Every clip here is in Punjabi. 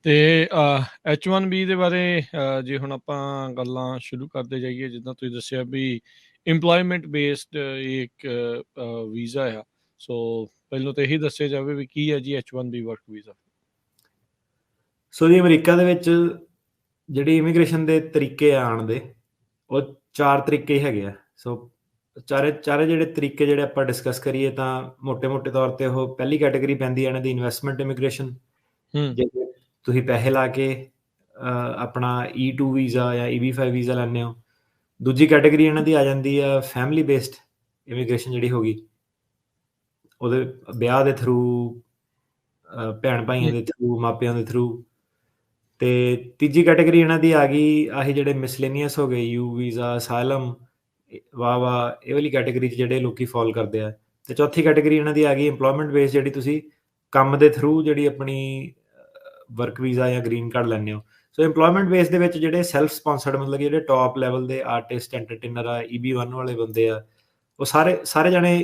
ਤੇ H1B ਦੇ ਬਾਰੇ ਜੇ ਹੁਣ ਆਪਾਂ ਗੱਲਾਂ ਸ਼ੁਰੂ ਕਰਦੇ ਜਾਈਏ, ਜਿੱਦਾਂ ਤੁਸੀਂ ਦੱਸਿਆ ਵੀ ਇੰਪਲੋਇਮੈਂਟ ਬੇਸਡ ਇੱਕ ਵੀਜ਼ਾ ਆ। ਸੋ ਪਹਿਲਾਂ ਤਾਂ ਇਹੀ ਦੱਸਿਆ ਜਾਵੇ ਵੀ ਕੀ ਹੈ ਜੀ H1B ਵਰਕ ਵੀਜ਼ਾ। ਸੋ ਜੀ ਅਮਰੀਕਾ ਦੇ ਵਿੱਚ ਜਿਹੜੀ ਇਮੀਗ੍ਰੇਸ਼ਨ ਦੇ ਤਰੀਕੇ ਆ ਆਉਣ ਦੇ, ਉਹ 4 ਤਰੀਕੇ ਹੀ ਹੈਗੇ ਆ। ਸੋ ਚਾਰੇ ਜਿਹੜੇ ਤਰੀਕੇ ਜਿਹੜੇ ਆਪਾਂ ਡਿਸਕਸ ਕਰੀਏ ਤਾਂ ਮੋਟੇ ਤੌਰ ਤੇ ਉਹ ਪਹਿਲੀ ਕੈਟੇਗਰੀ ਪੈਂਦੀ ਹੈ ਇਹਨਾਂ ਦੀ ਇਨਵੈਸਟਮੈਂਟ ਇਮੀਗ੍ਰੇਸ਼ਨ, ਜੇ ਤੁਸੀਂ ਪੈਸੇ ਲਾ ਕੇ ਆਪਣਾ E2 ਵੀਜ਼ਾ ਜਾਂ EB5 ਵੀਜ਼ਾ ਲੈਂਦੇ ਹੋ। ਦੂਜੀ ਕੈਟੇਗਰੀ ਇਹਨਾਂ ਦੀ ਆ ਜਾਂਦੀ ਆ ਫੈਮਿਲੀ ਬੇਸਡ ਇਮੀਗ੍ਰੇਸ਼ਨ, ਜਿਹੜੀ ਹੋ ਗਈ ਉਹਦੇ ਵਿਆਹ ਦੇ ਥਰੂ, ਭੈਣ ਭਾਈਆਂ ਦੇ ਥਰੂ, ਮਾਪਿਆਂ ਦੇ ਥਰੂ। ਤੇ ਤੀਜੀ ਕੈਟੇਗਰੀ ਇਹਨਾਂ ਦੀ ਆ ਗਈ ਆਹੀ ਜਿਹੜੇ ਮਿਸਲੇਨੀਅਸ ਹੋ ਗਏ, U ਵੀਜ਼ਾ, ਅਸਾਈਲਮ, ਵਾਹ ਇਹ ਵਾਲੀ ਕੈਟੇਗਰੀ 'ਚ ਜਿਹੜੇ ਲੋਕੀ ਫਾਲ ਕਰਦੇ ਆ। ਤੇ ਚੌਥੀ ਕੈਟੇਗਰੀ ਇਹਨਾਂ ਦੀ ਆ ਗਈ ਇੰਪਲੋਇਮੈਂਟ ਬੇਸ, ਜਿਹੜੀ ਤੁਸੀਂ ਕੰਮ ਦੇ ਥਰੂ ਜਿਹੜੀ ਆਪਣੀ ਵਰਕ ਵੀਜ਼ਾ ਜਾਂ ਗ੍ਰੀਨ ਕਾਰਡ ਲੈਂਦੇ ਹੋ। ਸੋ ਇੰਪਲੋਇਮੈਂਟ ਬੇਸ ਦੇ ਵਿੱਚ ਜਿਹੜੇ ਸੈਲਫ ਸਪਾਂਸਰਡ, ਮਤਲਬ ਕਿ ਜਿਹੜੇ ਟੌਪ ਲੈਵਲ ਦੇ ਆਰਟਿਸਟ, ਐਂਟਰਟੇਨਰ ਆ, EB1 ਵਾਲੇ ਬੰਦੇ ਆ, ਉਹ ਸਾਰੇ ਜਾਣੇ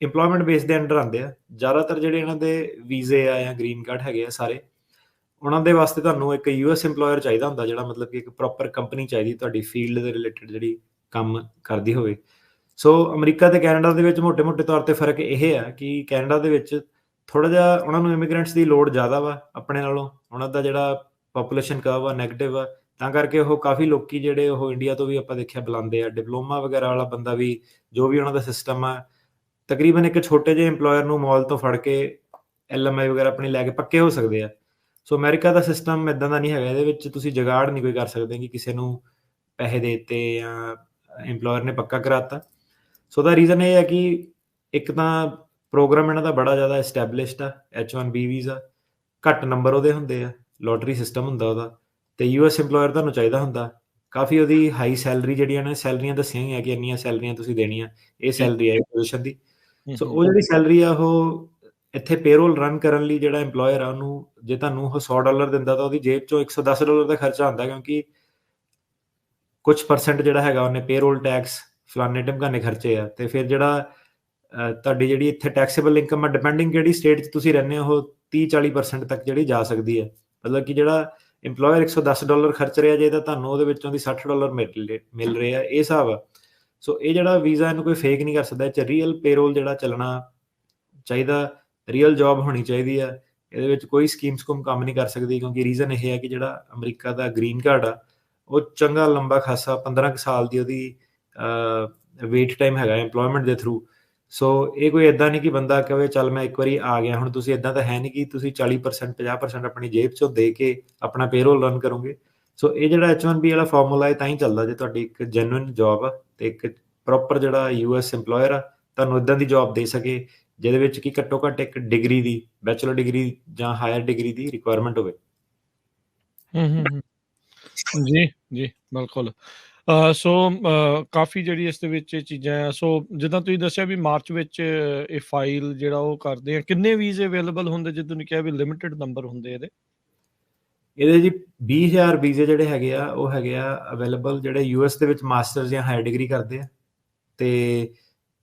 ਇੰਪਲੋਇਮੈਂਟ ਬੇਸ ਦੇ ਅੰਡਰ ਆਉਂਦੇ ਆ। ਜ਼ਿਆਦਾਤਰ ਜਿਹੜੇ ਇਹਨਾਂ ਦੇ ਵੀਜ਼ੇ ਆ ਜਾਂ ਗ੍ਰੀਨ ਕਾਰਡ ਹੈਗੇ ਆ ਸਾਰੇ, ਉਹਨਾਂ ਦੇ ਵਾਸਤੇ ਤੁਹਾਨੂੰ ਇੱਕ US ਇੰਪਲੋਇਰ ਚਾਹੀਦਾ ਹੁੰਦਾ, ਜਿਹੜਾ ਮਤਲਬ ਕਿ ਇੱਕ ਪ੍ਰੋਪਰ ਕੰਪਨੀ ਚਾਹੀਦੀ ਤੁਹਾਡੀ ਫੀਲਡ ਦੇ ਰਿਲੇਟਡ ਜਿਹੜੀ ਕੰਮ ਕਰਦੀ ਹੋਵੇ। ਸੋ ਅਮਰੀਕਾ ਤੇ ਕੈਨੇਡਾ ਦੇ ਵਿੱਚ ਮੋਟੇ ਤੌਰ ਤੇ ਫਰਕ ਇਹ ਆ ਕਿ ਕੈਨੇਡਾ ਦੇ ਵਿੱਚ ਥੋੜਾ ਜਿਹਾ ਉਹਨਾਂ ਨੂੰ ਇਮੀਗ੍ਰੈਂਟਸ ਦੀ ਲੋੜ ਜ਼ਿਆਦਾ ਵਾ ਆਪਣੇ ਨਾਲੋਂ। ਉਹਨਾਂ ਦਾ ਜਿਹੜਾ ਪੋਪੂਲੇਸ਼ਨ ਕਰਵ ਆ ਨੈਗੇਟਿਵ ਆ, ਤਾਂ ਕਰਕੇ ਉਹ ਕਾਫੀ ਲੋਕੀ ਜਿਹੜੇ ਉਹ ਇੰਡੀਆ ਤੋਂ ਵੀ ਆਪਾਂ ਦੇਖਿਆ ਬੁਲਾਉਂਦੇ ਆ। ਡਿਪਲੋਮਾ ਵਗੈਰਾ ਵਾਲਾ ਬੰਦਾ ਵੀ, ਜੋ ਵੀ ਉਹਨਾਂ ਦਾ ਸਿਸਟਮ ਆ, ਤਕਰੀਬਨ ਇੱਕ ਛੋਟੇ ਜਿਹੇ ਇੰਪਲੋਇਰ ਨੂੰ ਮਾਲ ਤੋਂ ਫੜ ਕੇ LMI ਵਗੈਰਾ ਆਪਣੀ ਲੈ ਕੇ ਪੱਕੇ ਹੋ ਸਕਦੇ ਆ। ਸੋ ਅਮਰੀਕਾ ਦਾ ਸਿਸਟਮ ਇੱਦਾਂ ਦਾ ਨਹੀਂ ਹੈਗਾ। ਇਹਦੇ ਵਿੱਚ ਤੁਸੀਂ ਜੁਗਾੜ ਨਹੀਂ ਕੋਈ ਕਰ ਸਕਦੇ ਕਿ ਕਿਸੇ ਨੂੰ ਪੈਸੇ ਦੇ ਦਿੱਤੇ ਜਾਂ ਇੰਪਲੋਇਰ ਨੇ ਪੱਕਾ ਕਰਾਤਾ। ਸੋ ਦਾ ਰੀਜ਼ਨ ਇਹ ਹੈ ਕਿ ਇੱਕ ਤਾਂ ਪ੍ਰੋਗਰਾਮ ਇਹਨਾਂ ਦਾ ਬੜਾ ਜ਼ਿਆਦਾ ਐਸਟੈਬਲਿਸ਼ਡ ਆ। H1B ਵੀਜ਼ਾ, ਘੱਟ ਨੰਬਰ ਉਹਦੇ ਹੁੰਦੇ ਆ, ਲੋਟਰੀ ਸਿਸਟਮ ਹੁੰਦਾ ਉਹਦਾ, ਤੇ US ਇੰਪਲੋਇਰ ਤੁਹਾਨੂੰ ਚਾਹੀਦਾ ਹੁੰਦਾ। ਕਾਫੀ ਉਹਦੀ ਹਾਈ ਸੈਲਰੀ, ਜਿਹੜੀਆਂ ਨੇ ਸੈਲਰੀਆਂ ਦੱਸੀਆਂ ਹੋਈਆਂ ਕਿ ਇੰਨੀਆਂ ਸੈਲਰੀਆਂ ਤੁਸੀਂ ਦੇਣੀਆਂ, ਇਹ ਸੈਲਰੀ ਹੈ ਪੋਜੀਸ਼ਨ ਦੀ। ਸੋ ਉਹ ਜਿਹੜੀ ਸੈਲਰੀ ਆ, ਉਹ ਇੱਥੇ ਪੇਰੋਲ ਰਨ ਕਰਨ ਲਈ ਜਿਹੜਾ ਇੰਪਲੋਇਰ ਆ ਉਹਨੂੰ, ਜੇ ਤੁਹਾਨੂੰ ਉਹ $100 ਦਿੰਦਾ ਤਾਂ ਉਹਦੀ ਜੇਬ ਚੋਂ $110 ਦਾ ਖਰਚਾ ਆਉਂਦਾ, ਕਿਉਂਕਿ ਕੁਝ % ਜਿਹੜਾ ਹੈਗਾ ਉਹਨੇ ਪੇਰੋਲ ਟੈਕਸ, ਫਲਾਨੇ ਢਿਮਕਾਨੇ ਖਰਚੇ ਆ। ਤੇ ਫਿਰ ਜਿਹੜਾ ਤੁਹਾਡੀ ਜਿਹੜੀ ਇੱਥੇ ਟੈਕਸੇਬਲ ਇਨਕਮ ਆ, ਡਿਪੈਂਡਿੰਗ ਕਿਹੜੀ ਸਟੇਟ 'ਚ ਤੁਸੀਂ ਰਹਿੰਦੇ ਹੋ, ਉਹ 30-40% ਤੱਕ ਜਿਹੜੀ ਜਾ ਸਕਦੀ ਹੈ। ਮਤਲਬ ਕਿ ਜਿਹੜਾ ਇੰਪਲੋਇਰ $110 ਖਰਚ ਰਿਹਾ, ਜੇ ਤਾਂ ਤੁਹਾਨੂੰ ਉਹਦੇ ਵਿੱਚੋਂ ਦੀ $60 ਮਿਲ ਰਹੇ ਆ, ਇਹ ਹਿਸਾਬ ਆ। ਸੋ ਇਹ ਜਿਹੜਾ ਵੀਜ਼ਾ, ਇਹਨੂੰ ਕੋਈ ਫੇਕ ਨਹੀਂ ਕਰ ਸਕਦਾ। ਇਹ 'ਚ ਰੀਅਲ ਪੇਰੋਲ ਜਿਹੜਾ ਚੱਲਣਾ ਚਾਹੀਦਾ, ਰੀਅਲ ਜੌਬ ਹੋਣੀ ਚਾਹੀਦੀ ਆ। ਇਹਦੇ ਵਿੱਚ ਕੋਈ ਸਕੀਮ ਕੰਮ ਨਹੀਂ ਕਰ ਸਕਦੀ, ਕਿਉਂਕਿ ਰੀਜ਼ਨ ਇਹ ਹੈ ਕਿ ਜਿਹੜਾ ਅਮਰੀਕਾ ਦਾ ਗ੍ਰੀਨ ਕਾਰਡ ਆ, ਉਹ ਚੰਗਾ ਲੰਬਾ ਖਾਸਾ 15 ਕੁ ਸਾਲ ਦੀ ਉਹਦੀ ਵੇਟ ਟਾਈਮ ਹੈਗਾ ਇੰਪਲੋਇਮੈਂਟ ਦੇ ਥਰੂ। ਸੋ ਇਹ ਕੋਈ ਇੱਦਾਂ ਨਹੀਂ ਕਿ ਬੰਦਾ ਕਹੇ ਚੱਲ ਮੈਂ ਇੱਕ ਵਾਰੀ ਆ ਗਿਆ। ਹੁਣ ਤੁਸੀਂ ਇੱਦਾਂ ਤਾਂ ਹੈ ਨਹੀਂ ਕਿ ਤੁਸੀਂ 40% 50% ਆਪਣੀ ਜੇਬ 'ਚੋਂ ਦੇ ਕੇ ਆਪਣਾ ਪੇਰੋਲ ਰਨ ਕਰੋਗੇ। ਸੋ ਇਹ ਜਿਹੜਾ H1B ਵਾਲਾ ਫਾਰਮੂਲਾ ਹੈ ਤਾਂ ਹੀ ਚੱਲਦਾ, ਜੇ ਤੁਹਾਡੀ ਇੱਕ ਜੈਨੂਇਨ ਜੌਬ ਆ ਤੇ ਇੱਕ ਪ੍ਰੋਪਰ ਜਿਹੜਾ US ਇੰਪਲੋਇਰ ਆ ਤੁਹਾਨੂੰ ਇੱਦਾਂ ਦੀ ਜੌਬ ਦੇ ਸਕੇ, ਜਿਹਦੇ ਵਿੱਚ ਕਿ ਘੱਟੋ ਘੱਟ ਇੱਕ ਡਿਗਰੀ ਦੀ, ਬੈਚਲਰ ਡਿਗਰੀ ਜਾਂ ਹਾਇਰ ਡਿਗਰੀ ਦੀ ਰਿਕੁਆਇਰਮੈਂਟ ਹੋਵੇ। ਜੀ ਜੀ ਬਿਲਕੁਲ। ਸੋ ਕਾਫੀ ਜਿਹੜੀ ਇਸ ਦੇ ਵਿੱਚ ਚੀਜ਼ਾਂ ਆ। ਸੋ ਜਿੱਦਾਂ ਤੁਸੀਂ ਦੱਸਿਆ ਵੀ ਮਾਰਚ ਵਿੱਚ ਇਹ ਫਾਈਲ ਜਿਹੜਾ ਉਹ ਕਰਦੇ ਆ, ਕਿੰਨੇ ਵੀਜ਼ੇ ਅਵੇਲੇਬਲ ਹੁੰਦੇ? ਜਿੱਦਾਂ ਤੁਸੀਂ ਕਿਹਾ ਵੀ ਲਿਮਿਟਡ ਨੰਬਰ ਹੁੰਦੇ ਇਹਦੇ ਜੀ 20,000 ਵੀਜ਼ੇ ਜਿਹੜੇ ਹੈਗੇ ਆ, ਉਹ ਹੈਗੇ ਆ ਅਵੇਲੇਬਲ, ਜਿਹੜੇ US ਦੇ ਵਿੱਚ ਮਾਸਟਰਸ ਜਾਂ ਹਾਇਰ ਡਿਗਰੀ ਕਰਦੇ ਆ। ਤੇ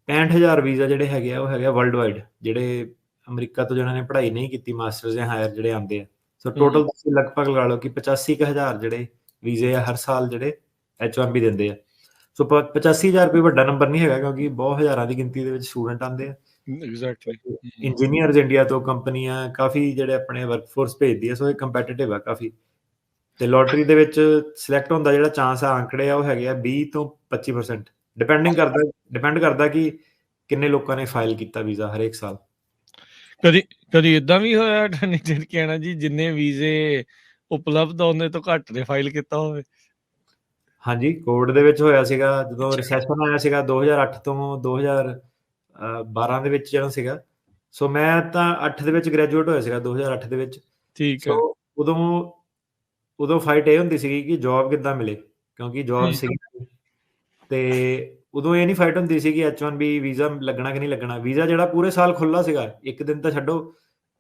65,000 ਵੀਜ਼ਾ ਜਿਹੜੇ ਹੈਗੇ ਆ, ਉਹ ਹੈਗੇ ਆ ਵਰਲਡ ਵਾਈਡ, ਜਿਹੜੇ ਅਮਰੀਕਾ ਤੋਂ ਜਿਹਨਾਂ ਨੇ ਪੜ੍ਹਾਈ ਨਹੀਂ ਕੀਤੀ, ਮਾਸਟਰਸ ਜਾਂ ਹਾਇਰ ਜਿਹੜੇ ਆਉਂਦੇ ਆ। ਸੋ ਟੋਟਲ ਤੁਸੀਂ ਲਗਭਗ ਲਗਾ ਲਓ ਕਿ 85,000 ਜਿਹੜੇ ਵੀਜ਼ੇ ਆ ਹਰ ਸਾਲ ਜਿਹੜੇ H1B ਦਿੰਦੇ ਆ। ਸੋ 85,000 ਕੋਈ ਵੱਡਾ ਨੰਬਰ ਨਹੀਂ ਹੈਗਾ, ਕਿਉਂਕਿ ਬਹੁਤ ਹਜ਼ਾਰਾਂ ਦੀ ਗਿਣਤੀ ਦੇ ਵਿੱਚ ਸਟੂਡੈਂਟ ਆਉਂਦੇ ਆ। ਐਗਜ਼ੈਕਟਲੀ। ਇੰਜੀਨੀਅਰਸ ਇੰਡੀਆ ਤੋਂ ਕੰਪਨੀਆਂ ਕਾਫੀ ਜਿਹੜੇ ਆਪਣੇ ਵਰਕਫੋਰਸ ਭੇਜਦੀ ਆ। ਸੋ ਇਹ ਕੰਪੈਟੀਟਿਵ ਆ ਕਾਫੀ। ਤੇ ਲੋਟਰੀ ਦੇ ਵਿੱਚ ਸਿਲੈਕਟ ਹੁੰਦਾ ਜਿਹੜਾ ਚਾਂਸ ਆ, ਆંકੜੇ ਆ, ਉਹ ਹੈਗੇ ਆ 20 ਤੋਂ 25%, ਡਿਪੈਂਡ ਕਰਦਾ ਕਿ ਕਿੰਨੇ ਲੋਕਾਂ ਨੇ ਫਾਈਲ ਕੀਤਾ ਵੀਜ਼ਾ ਹਰੇਕ ਸਾਲ। ਕਦੀ ਇਦਾਂ ਵੀ ਹੋਇਆ ਕਹਿਣਾ ਜੀ ਜਿੰਨੇ ਵੀਜ਼ੇ ਉਪਲਬਧ ਉਹਨੇ ਤੋਂ ਘੱਟ ਨੇ ਫਾਈਲ ਕੀਤਾ ਹੋਵੇ? ਹਾਂਜੀ, ਕੋਵਿਡ ਦੇ ਵਿੱਚ ਹੋਇਆ ਸੀਗਾ, ਜਦੋਂ ਰਿਸੈਸ਼ਨ ਆਇਆ ਸੀਗਾ 2008 ਤੋਂ 2012 ਦੇ ਵਿੱਚ ਜਦੋਂ ਸੀਗਾ। ਸੋ ਮੈਂ ਤਾਂ 8 ਦੇ ਵਿੱਚ ਗ੍ਰੈਜੂਏਟ ਹੋਇਆ ਸੀਗਾ, 2008 ਦੇ ਵਿੱਚ। ਠੀਕ ਹੈ। ਸੋ ਉਦੋਂ ਫਾਈਟ ਇਹ ਹੁੰਦੀ ਸੀਗੀ ਕਿ ਜੌਬ ਕਿੱਦਾਂ ਮਿਲੇ, ਕਿਉਂਕਿ ਜੌਬ ਸੀਗੀ। ਤੇ ਉਦੋਂ ਇਹ ਨਹੀਂ ਫਾਈਟ ਹੁੰਦੀ ਸੀ ਕਿ H1B ਵੀਜ਼ਾ ਲੱਗਣਾ ਕਿ ਨਹੀਂ ਲੱਗਣਾ। ਵੀਜ਼ਾ ਜਿਹੜਾ ਪੂਰੇ ਸਾਲ ਖੁੱਲਾ ਸੀਗਾ, ਇੱਕ ਦਿਨ ਤਾਂ ਛੱਡੋ,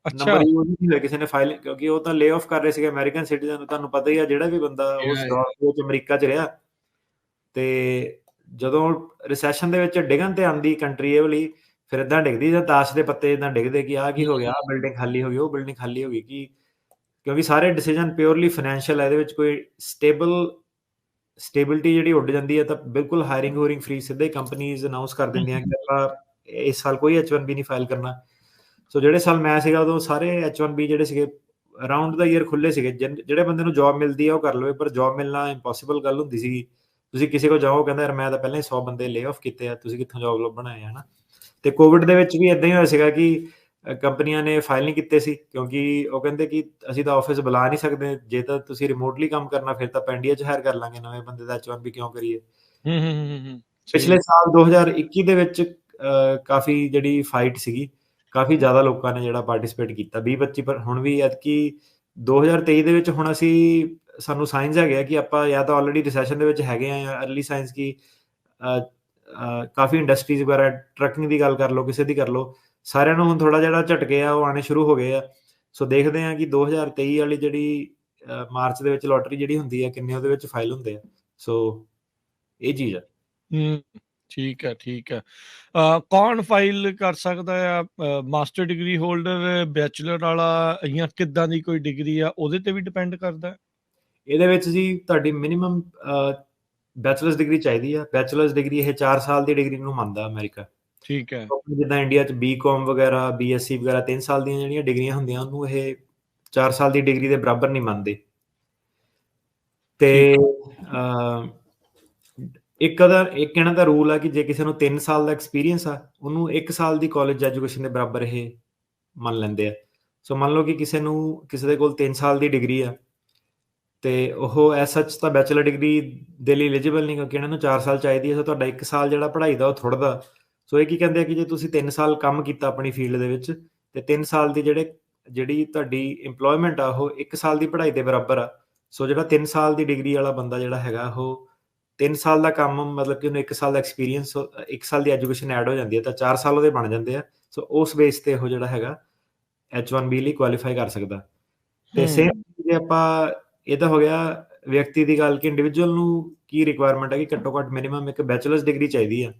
ਨੰਬਰ ਯੂਜ਼ ਨਹੀਂ ਹੋਇਆ ਕਿਸੇ ਨੇ ਫਾਈਲ, ਕਿਉਂਕਿ ਉਹ ਤਾਂ ਲੇ ਆਫ ਕਰ ਰਹੇ ਸੀਗੇ ਅਮਰੀਕਨ ਸਿਟੀਜ਼ਨ ਨੂੰ। ਤੁਹਾਨੂੰ ਪਤਾ ਹੀ ਆ, ਜਿਹੜਾ ਵੀ ਬੰਦਾ ਉਸ ਦੌਰ ਦੇ ਵਿੱਚ ਅਮਰੀਕਾ 'ਚ ਰਿਹਾ, ਤੇ ਜਦੋਂ ਰਿਸੈਸ਼ਨ ਦੇ ਵਿੱਚ ਡਿੱਗਣ ਤੇ ਆਉਂਦੀ ਕੰਟਰੀ ਇਹ ਵਾਲੀ, ਫਿਰ ਏਦਾਂ ਡਿੱਗਦੀ ਜਾਂ ਤਾਸ਼ ਦੇ ਪੱਤੇ ਏਦਾਂ ਡਿੱਗਦੇ ਕਿ ਆਹ ਕੀ ਹੋ ਗਿਆ, ਆਹ ਬਿਲਡਿੰਗ ਖਾਲੀ ਹੋ ਗਈ, ਉਹ ਬਿਲਡਿੰਗ ਖਾਲੀ ਹੋ ਗਈ, ਕਿ ਕਿਉਂਕਿ ਸਾਰੇ ਡਿਸੀਜਨ ਪਿਓਰਲੀ ਫਾਈਨੈਂਸ਼ੀਅਲ ਹੈ, ਇਹਦੇ ਵਿੱਚ ਕੋਈ ਸਟੇਬਿਲਿਟੀ ਜਿਹੜੀ ਉੱਡ ਜਾਂਦੀ ਹੈ ਤਾਂ ਬਿਲਕੁਲ ਹਾਇਰਿੰਗ ਫ੍ਰੀ, ਸਿੱਧੇ ਕੰਪਨੀਜ਼ ਅਨਾਉਂਸ ਕਰ ਦਿੰਦੀਆਂ ਕਿ ਆਪਾਂ ਇਸ ਸਾਲ ਕੋਈ H1B ਨਹੀਂ ਫਾਈਲ ਕਰਨਾ। ਸੋ ਜਿਹੜੇ ਸਾਲ ਮੈਂ ਸੀਗਾ ਉਦੋਂ ਸਾਰੇ H1B ਜਿਹੜੇ ਸੀਗੇ ਅਰਾਊਂਡ ਦਾ ਈਅਰ ਖੁੱਲੇ ਸੀਗੇ। ਜਿਹੜੇ ਬੰਦੇ ਨੂੰ ਜੌਬ ਮਿਲਦੀ ਆ ਉਹ ਕਰ ਲਵੇ, ਪਰ ਜੌਬ ਮਿਲਣਾ ਇੰਪੋਸੀਬਲ ਗੱਲ ਹੁੰਦੀ ਸੀਗੀ। ਤੁਸੀਂ ਕਿਸੇ ਕੋਲ ਜਾਓ, ਕਹਿੰਦਾ ਯਾਰ ਮੈਂ ਤਾਂ ਪਹਿਲਾਂ ਹੀ 100 ਬੰਦੇ ਲੇ ਆਫ ਕੀਤੇ ਆ, ਤੁਸੀਂ ਕਿੱਥੋਂ ਜੌਬ ਲੱਭਣਾ ਹੈ, ਹਨਾ। ਤੇ ਕੋਵਿਡ ਦੇ ਵਿੱਚ ਵੀ ਇਦਾਂ ਹੀ ਹੋਇਆ ਸੀਗਾ ਕਿ ਕੰਪਨੀਆਂ ਨੇ ਫਾਈਲ ਨਹੀਂ ਕੀਤੇ ਸੀ, ਕਿਉਂਕਿ ਉਹ ਕਹਿੰਦੇ ਕਿ ਅਸੀਂ ਤਾਂ ਆਫਿਸ ਬੁਲਾ ਨਹੀਂ ਸਕਦੇ, ਜੇ ਤਾਂ ਤੁਸੀਂ ਰਿਮੋਟਲੀ ਕੰਮ ਕਰਨਾ ਫਿਰ ਤਾਂ ਆਪਾਂ ਇੰਡੀਆ 'ਚ ਹਾਇਰ ਕਰ ਲਾਂਗੇ ਨਵੇਂ ਬੰਦੇ ਦਾ, H1B ਕਿਉਂ ਕਰੀਏ। ਪਿਛਲੇ ਸਾਲ 2021 ਦੇ ਵਿੱਚ ਕਾਫੀ ਜਿਹੜੀ ਫਾਈਟ ਸੀਗੀ, ਕਾਫੀ ਜ਼ਿਆਦਾ ਲੋਕਾਂ ਨੇ ਜਿਹੜਾ ਪਾਰਟਿਸਿਪੇਟ ਕੀਤਾ, 20-25 ਪਰ ਹੁਣ ਵੀ ਐਤਕੀ 2023 ਦੇ ਵਿੱਚ ਹੁਣ ਸਾਨੂੰ ਸਾਇੰਸ ਹੈਗੇ ਆ ਕਿ ਆਪਾਂ ਜਾਂ ਤਾਂ ਆਲਰੇਡੀ ਰਿਸੈਸ਼ਨ ਦੇ ਵਿੱਚ ਹੈਗੇ ਆ, ਜਾਂ ਅਰਲੀ ਸਾਇੰਸ ਕੀ ਕਾਫੀ ਇੰਡਸਟਰੀਜ਼ ਵਗੈਰਾ, ਟਰੱਕਿੰਗ ਦੀ ਗੱਲ ਕਰ ਲਓ, ਕਿਸੇ ਦੀ ਕਰ ਲਓ, ਸਾਰਿਆਂ ਨੂੰ ਹੁਣ ਥੋੜਾ ਜਿਹੜਾ ਝਟਕੇ ਆ ਉਹ ਆਣੇ ਸ਼ੁਰੂ ਹੋ ਗਏ ਆ। ਸੋ ਦੇਖਦੇ ਆ ਕਿ 2023 ਵਾਲੀ ਜਿਹੜੀ ਮਾਰਚ ਦੇ ਵਿੱਚ ਲੋਟਰੀ ਜਿਹੜੀ ਹੁੰਦੀ ਹੈ, ਕਿੰਨੇ ਉਹਦੇ ਵਿੱਚ ਫਾਈਲ ਹੁੰਦੇ ਆ। ਸੋ ਇਹ ਚੀਜ਼ ਆ। ਠੀਕ ਹੈ। ਕੌਣ ਫਾਈਲ ਕਰ ਸਕਦਾ ਆ? ਮਾਸਟਰ ਡਿਗਰੀ ਹੋਲਡਰ, ਬੈਚਲਰ ਵਾਲਾ, ਜਾਂ ਕਿੱਦਾਂ ਦੀ ਕੋਈ ਡਿਗਰੀ ਆ, ਉਹਦੇ ਤੇ ਵੀ ਡਿਪੈਂਡ ਕਰਦਾ? ਇਹਦੇ ਵਿੱਚ ਜੀ ਤੁਹਾਡੀ ਮਿਨੀਮਮ ਬੈਚਲਰਸ ਡਿਗਰੀ ਚਾਹੀਦੀ ਆ। ਬੈਚਲਰਸ ਡਿਗਰੀ ਇਹ 4 ਸਾਲ ਦੀ ਡਿਗਰੀ ਨੂੰ ਮੰਨਦਾ ਅਮਰੀਕਾ। ਠੀਕ ਹੈ। ਜਿੱਦਾਂ ਇੰਡੀਆ 'ਚ BCom ਵਗੈਰਾ, BSc ਵਗੈਰਾ 3 ਸਾਲ ਦੀਆਂ ਜਿਹੜੀਆਂ ਡਿਗਰੀਆਂ ਹੁੰਦੀਆਂ, ਉਹਨੂੰ ਇਹ 4 ਸਾਲ ਦੀ ਡਿਗਰੀ ਦੇ ਬਰਾਬਰ ਨਹੀਂ ਮੰਨਦੇ। ਤੇ ਇੱਕ ਇਹਨਾਂ ਦਾ ਰੂਲ ਆ ਕਿ ਜੇ ਕਿਸੇ ਨੂੰ 3 ਸਾਲ ਦਾ ਐਕਸਪੀਰੀਅੰਸ ਆ, ਉਹਨੂੰ 1 ਸਾਲ ਦੀ ਕਾਲਜ ਐਜੂਕੇਸ਼ਨ ਦੇ ਬਰਾਬਰ ਇਹ ਮੰਨ ਲੈਂਦੇ ਆ। ਸੋ ਮੰਨ ਲਓ ਕਿ ਕਿਸੇ ਦੇ ਕੋਲ 3 ਸਾਲ ਦੀ ਡਿਗਰੀ ਆ ਤੇ ਉਹ ਐਸ ਸੱਚ ਤਾਂ ਬੈਚਲਰ ਡਿਗਰੀ ਦੇ ਲਈ ਐਲੀਜੀਬਲ ਨਹੀਂ, ਕਿਉਂਕਿ ਇਹਨਾਂ ਨੂੰ 4 ਸਾਲ ਚਾਹੀਦੀ ਹੈ। ਸੋ ਤੁਹਾਡਾ 1 ਸਾਲ ਜਿਹੜਾ ਪੜ੍ਹਾਈ ਦਾ ਉਹ ਥੁੜਦਾ। ਸੋ ਇਹ ਕੀ ਕਹਿੰਦੇ ਆ ਕਿ ਜੇ ਤੁਸੀਂ 3 ਸਾਲ ਕੰਮ ਕੀਤਾ ਆਪਣੀ ਫੀਲਡ ਦੇ ਵਿੱਚ, ਤੇ 3 ਸਾਲ ਦੀ ਜਿਹੜੀ ਤੁਹਾਡੀ ਇੰਪਲੋਇਮੈਂਟ ਆ ਉਹ 1 ਸਾਲ ਦੀ ਪੜ੍ਹਾਈ ਦੇ ਬਰਾਬਰ ਆ। ਸੋ ਜਿਹੜਾ 3 ਸਾਲ ਦੀ ਡਿਗਰੀ ਵਾਲਾ ਬੰਦਾ ਜਿਹੜਾ ਹੈਗਾ, ਉਹ 3 ਸਾਲ ਦਾ ਕੰਮ, ਮਤਲਬ ਕਿ ਉਹਨੂੰ 1 ਸਾਲ ਦਾ ਐਕਸਪੀਰੀਅੰਸ, 1 ਸਾਲ ਦੀ ਐਜੂਕੇਸ਼ਨ ਐਡ ਹੋ ਜਾਂਦੀ ਹੈ, ਤਾਂ 4 ਸਾਲ ਉਹਦੇ ਬਣ ਜਾਂਦੇ ਆ। ਸੋ ਉਸ ਬੇਸ ਤੇ ਉਹ ਜਿਹੜਾ ਹੈਗਾ H1B ਲਈ ਕੁਆਲੀਫਾਈ ਕਰ ਸਕਦਾ। ਤੇ ਸੇਮ ਜੇ ਆਪਾਂ, ਇਹ ਤਾਂ ਹੋ ਗਿਆ ਵਿਅਕਤੀ ਦੀ ਗੱਲ ਕਿ ਇੰਡੀਵਿਜੂਅਲ ਨੂੰ ਕੀ ਰਿਕੁਆਇਰਮੈਂਟ ਹੈ ਕਿ ਘੱਟੋ ਘੱਟ ਮਿਨੀਮਮ ਇੱਕ ਬੈਚਲਰਸ ਡਿਗਰੀ ਚਾਹੀਦੀ ਆ।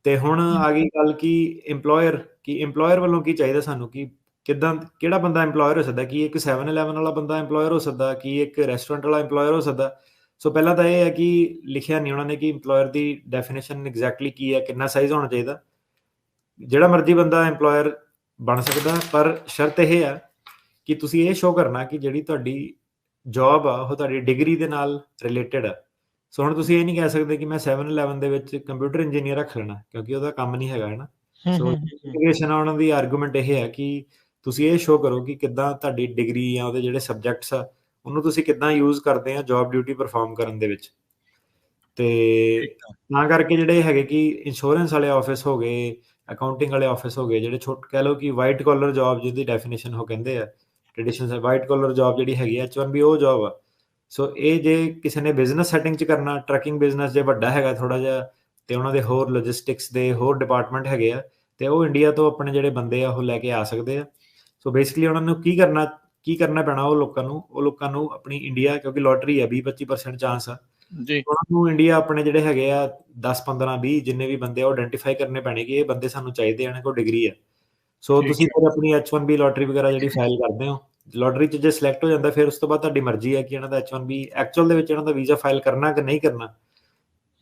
ਤੇ ਹੁਣ ਆ ਗਈ ਗੱਲ ਕਿ ਇੰਪਲੋਇਰ ਵੱਲੋਂ ਕੀ ਚਾਹੀਦਾ ਸਾਨੂੰ, ਕਿ ਕਿਹੜਾ ਬੰਦਾ ਇੰਪਲੋਇਰ ਹੋ ਸਕਦਾ, ਕਿ ਇੱਕ 7-Eleven ਵਾਲਾ ਬੰਦਾ ਇੰਪਲੋਇਰ ਹੋ ਸਕਦਾ, ਕਿ ਇੱਕ ਰੈਸਟੋਰੈਂਟ ਵਾਲਾ ਇੰਪਲੋਇਰ ਹੋ ਸਕਦਾ। ਸੋ ਪਹਿਲਾਂ ਤਾਂ ਇਹ ਹੈ ਕਿ ਲਿਖਿਆ ਨਹੀਂ ਉਹਨਾਂ ਨੇ ਕਿ ਇੰਪਲੋਇਰ ਦੀ ਡੈਫੀਨੇਸ਼ਨ ਐਗਜ਼ੈਕਟਲੀ ਕੀ ਹੈ, ਕਿੰਨਾ ਸਾਈਜ਼ ਹੋਣਾ ਚਾਹੀਦਾ। ਜਿਹੜਾ ਮਰਜ਼ੀ ਬੰਦਾ ਇੰਪਲੋਇਰ ਬਣ ਸਕਦਾ, ਪਰ ਸ਼ਰਤ ਇਹ ਹੈ ਕਿ ਤੁਸੀਂ ਇਹ ਸ਼ੋਅ ਕਰਨਾ ਕਿ ਜਿਹੜੀ ਤੁਹਾਡੀ ਜੌਬ ਆ ਉਹ ਤੁਹਾਡੀ ਡਿਗਰੀ ਦੇ ਨਾਲ ਰਿਲੇਟਡ ਆ। ਸੋ ਹੁਣ ਤੁਸੀਂ ਇਹ ਨਹੀਂ ਕਹਿ ਸਕਦੇ ਕਿ ਮੈਂ 7-Eleven ਦੇ ਵਿੱਚ ਕੰਪਿਊਟਰ ਇੰਜੀਨੀਅਰ ਰੱਖ ਲੈਣਾ, ਕਿਉਂਕਿ ਉਹਦਾ ਕੰਮ ਨਹੀਂ ਹੈਗਾ, ਹੈ ਨਾ। ਸੋ ਇੰਟੀਗ੍ਰੇਸ਼ਨ ਆਉਣ ਦੀ ਆਰਗੂਮੈਂਟ ਇਹ ਹੈ ਕਿ ਤੁਸੀਂ ਇਹ ਸ਼ੋਅ ਕਰੋ ਕਿ ਕਿੱਦਾਂ ਤੁਹਾਡੀ ਡਿਗਰੀ ਜਾਂ ਉਹਦੇ ਜਿਹੜੇ ਸਬਜੈਕਟਸ ਆ ਉਹਨੂੰ ਤੁਸੀਂ ਕਿੱਦਾਂ ਯੂਜ਼ ਕਰਦੇ ਆ ਜੌਬ ਡਿਊਟੀ ਪਰਫਾਰਮ ਕਰਨ ਦੇ ਵਿੱਚ। ਤੇ ਤਾਂ ਕਰਕੇ ਜਿਹੜੇ ਹੈਗੇ ਕਿ ਇੰਸ਼ੋਰੈਂਸ ਵਾਲੇ ਆਫਿਸ ਹੋ ਗਏ, ਅਕਾਊਂਟਿੰਗ ਵਾਲੇ ਆਫਿਸ ਹੋ ਗਏ, ਜਿਹੜੇ ਕਹਿ ਲਓ ਕਿ ਵਾਈਟ ਕਾਲਰ ਜੌਬ ਜਿਹਦੀ ਡੈਫੀਨੇਸ਼ਨ ਉਹ ਕਹਿੰਦੇ ਆ, ਟ੍ਰੈਡੀਸ਼ਨਲ ਵਾਈਟ ਕਾਲਰ ਜੌਬ ਜਿਹੜੀ ਹੈਗੀ H1B ਉਹ ਜੌਬ ਆ। ਸੋ ਇਹ ਜੇ ਕਿਸੇ ਨੇ ਬਿਜ਼ਨਸ ਸੈਟਿੰਗ 'ਚ ਕਰਨਾ, ਟਰੱਕਿੰਗ ਬਿਜ਼ਨਸ ਜੇ ਵੱਡਾ ਹੈਗਾ ਥੋੜਾ ਜਿਹਾ, ਤੇ ਉਹਨਾਂ ਦੇ ਹੋਰ ਲੌਜਿਸਟਿਕਸ ਦੇ ਹੋਰ ਡਿਪਾਰਟਮੈਂਟ ਹੈਗੇ ਆ, ਤੇ ਉਹ ਇੰਡੀਆ ਤੋਂ ਆਪਣੇ ਜਿਹੜੇ ਬੰਦੇ ਆ ਉਹ ਲੈ ਕੇ ਆ ਸਕਦੇ ਆ। ਸੋ ਬੇਸਿਕਲੀ ਉਹਨਾਂ ਨੂੰ ਕੀ ਕਰਨਾ ਪੈਣਾ, ਉਹ ਲੋਕਾਂ ਨੂੰ ਆਪਣੀ ਇੰਡੀਆ, ਕਿਉਂਕਿ ਲੋਟਰੀ ਆ, 20-25% ਚਾਂਸ ਆ ਜੀ, ਉਹਨਾਂ ਨੂੰ ਇੰਡੀਆ ਆਪਣੇ ਜਿਹੜੇ ਹੈਗੇ ਆ 10-15-20 ਜਿੰਨੇ ਵੀ ਬੰਦੇ ਆ ਉਹ ਆਇਡੈਂਟੀਫਾਈ ਕਰਨੇ ਪੈਣੇ ਕਿ ਇਹ ਬੰਦੇ ਸਾਨੂੰ ਚਾਹੀਦੇ ਆ, ਇਹਨਾਂ ਕੋਲ ਡਿਗਰੀ ਆ। ਸੋ ਤੁਸੀਂ ਫਿਰ ਆਪਣੀ H1B ਲੋਟਰੀ ਵਗੈਰਾ ਜਿਹੜੀ ਫਾਈਲ ਕਰਦੇ ਹੋ, ਲੋਟਰੀ 'ਚ ਜੇ ਸਿਲੈਕਟ ਹੋ ਜਾਂਦਾ, ਫਿਰ ਉਸ ਤੋਂ ਬਾਅਦ ਤੁਹਾਡੀ ਮਰਜ਼ੀ ਹੈ ਕਿ ਇਹਨਾਂ ਦਾ H1B ਐਕਚੁਅਲ ਦੇ ਵਿੱਚ ਇਹਨਾਂ ਦਾ ਵੀਜ਼ਾ ਫਾਈਲ ਕਰਨਾ ਕਿ ਨਹੀਂ ਕਰਨਾ।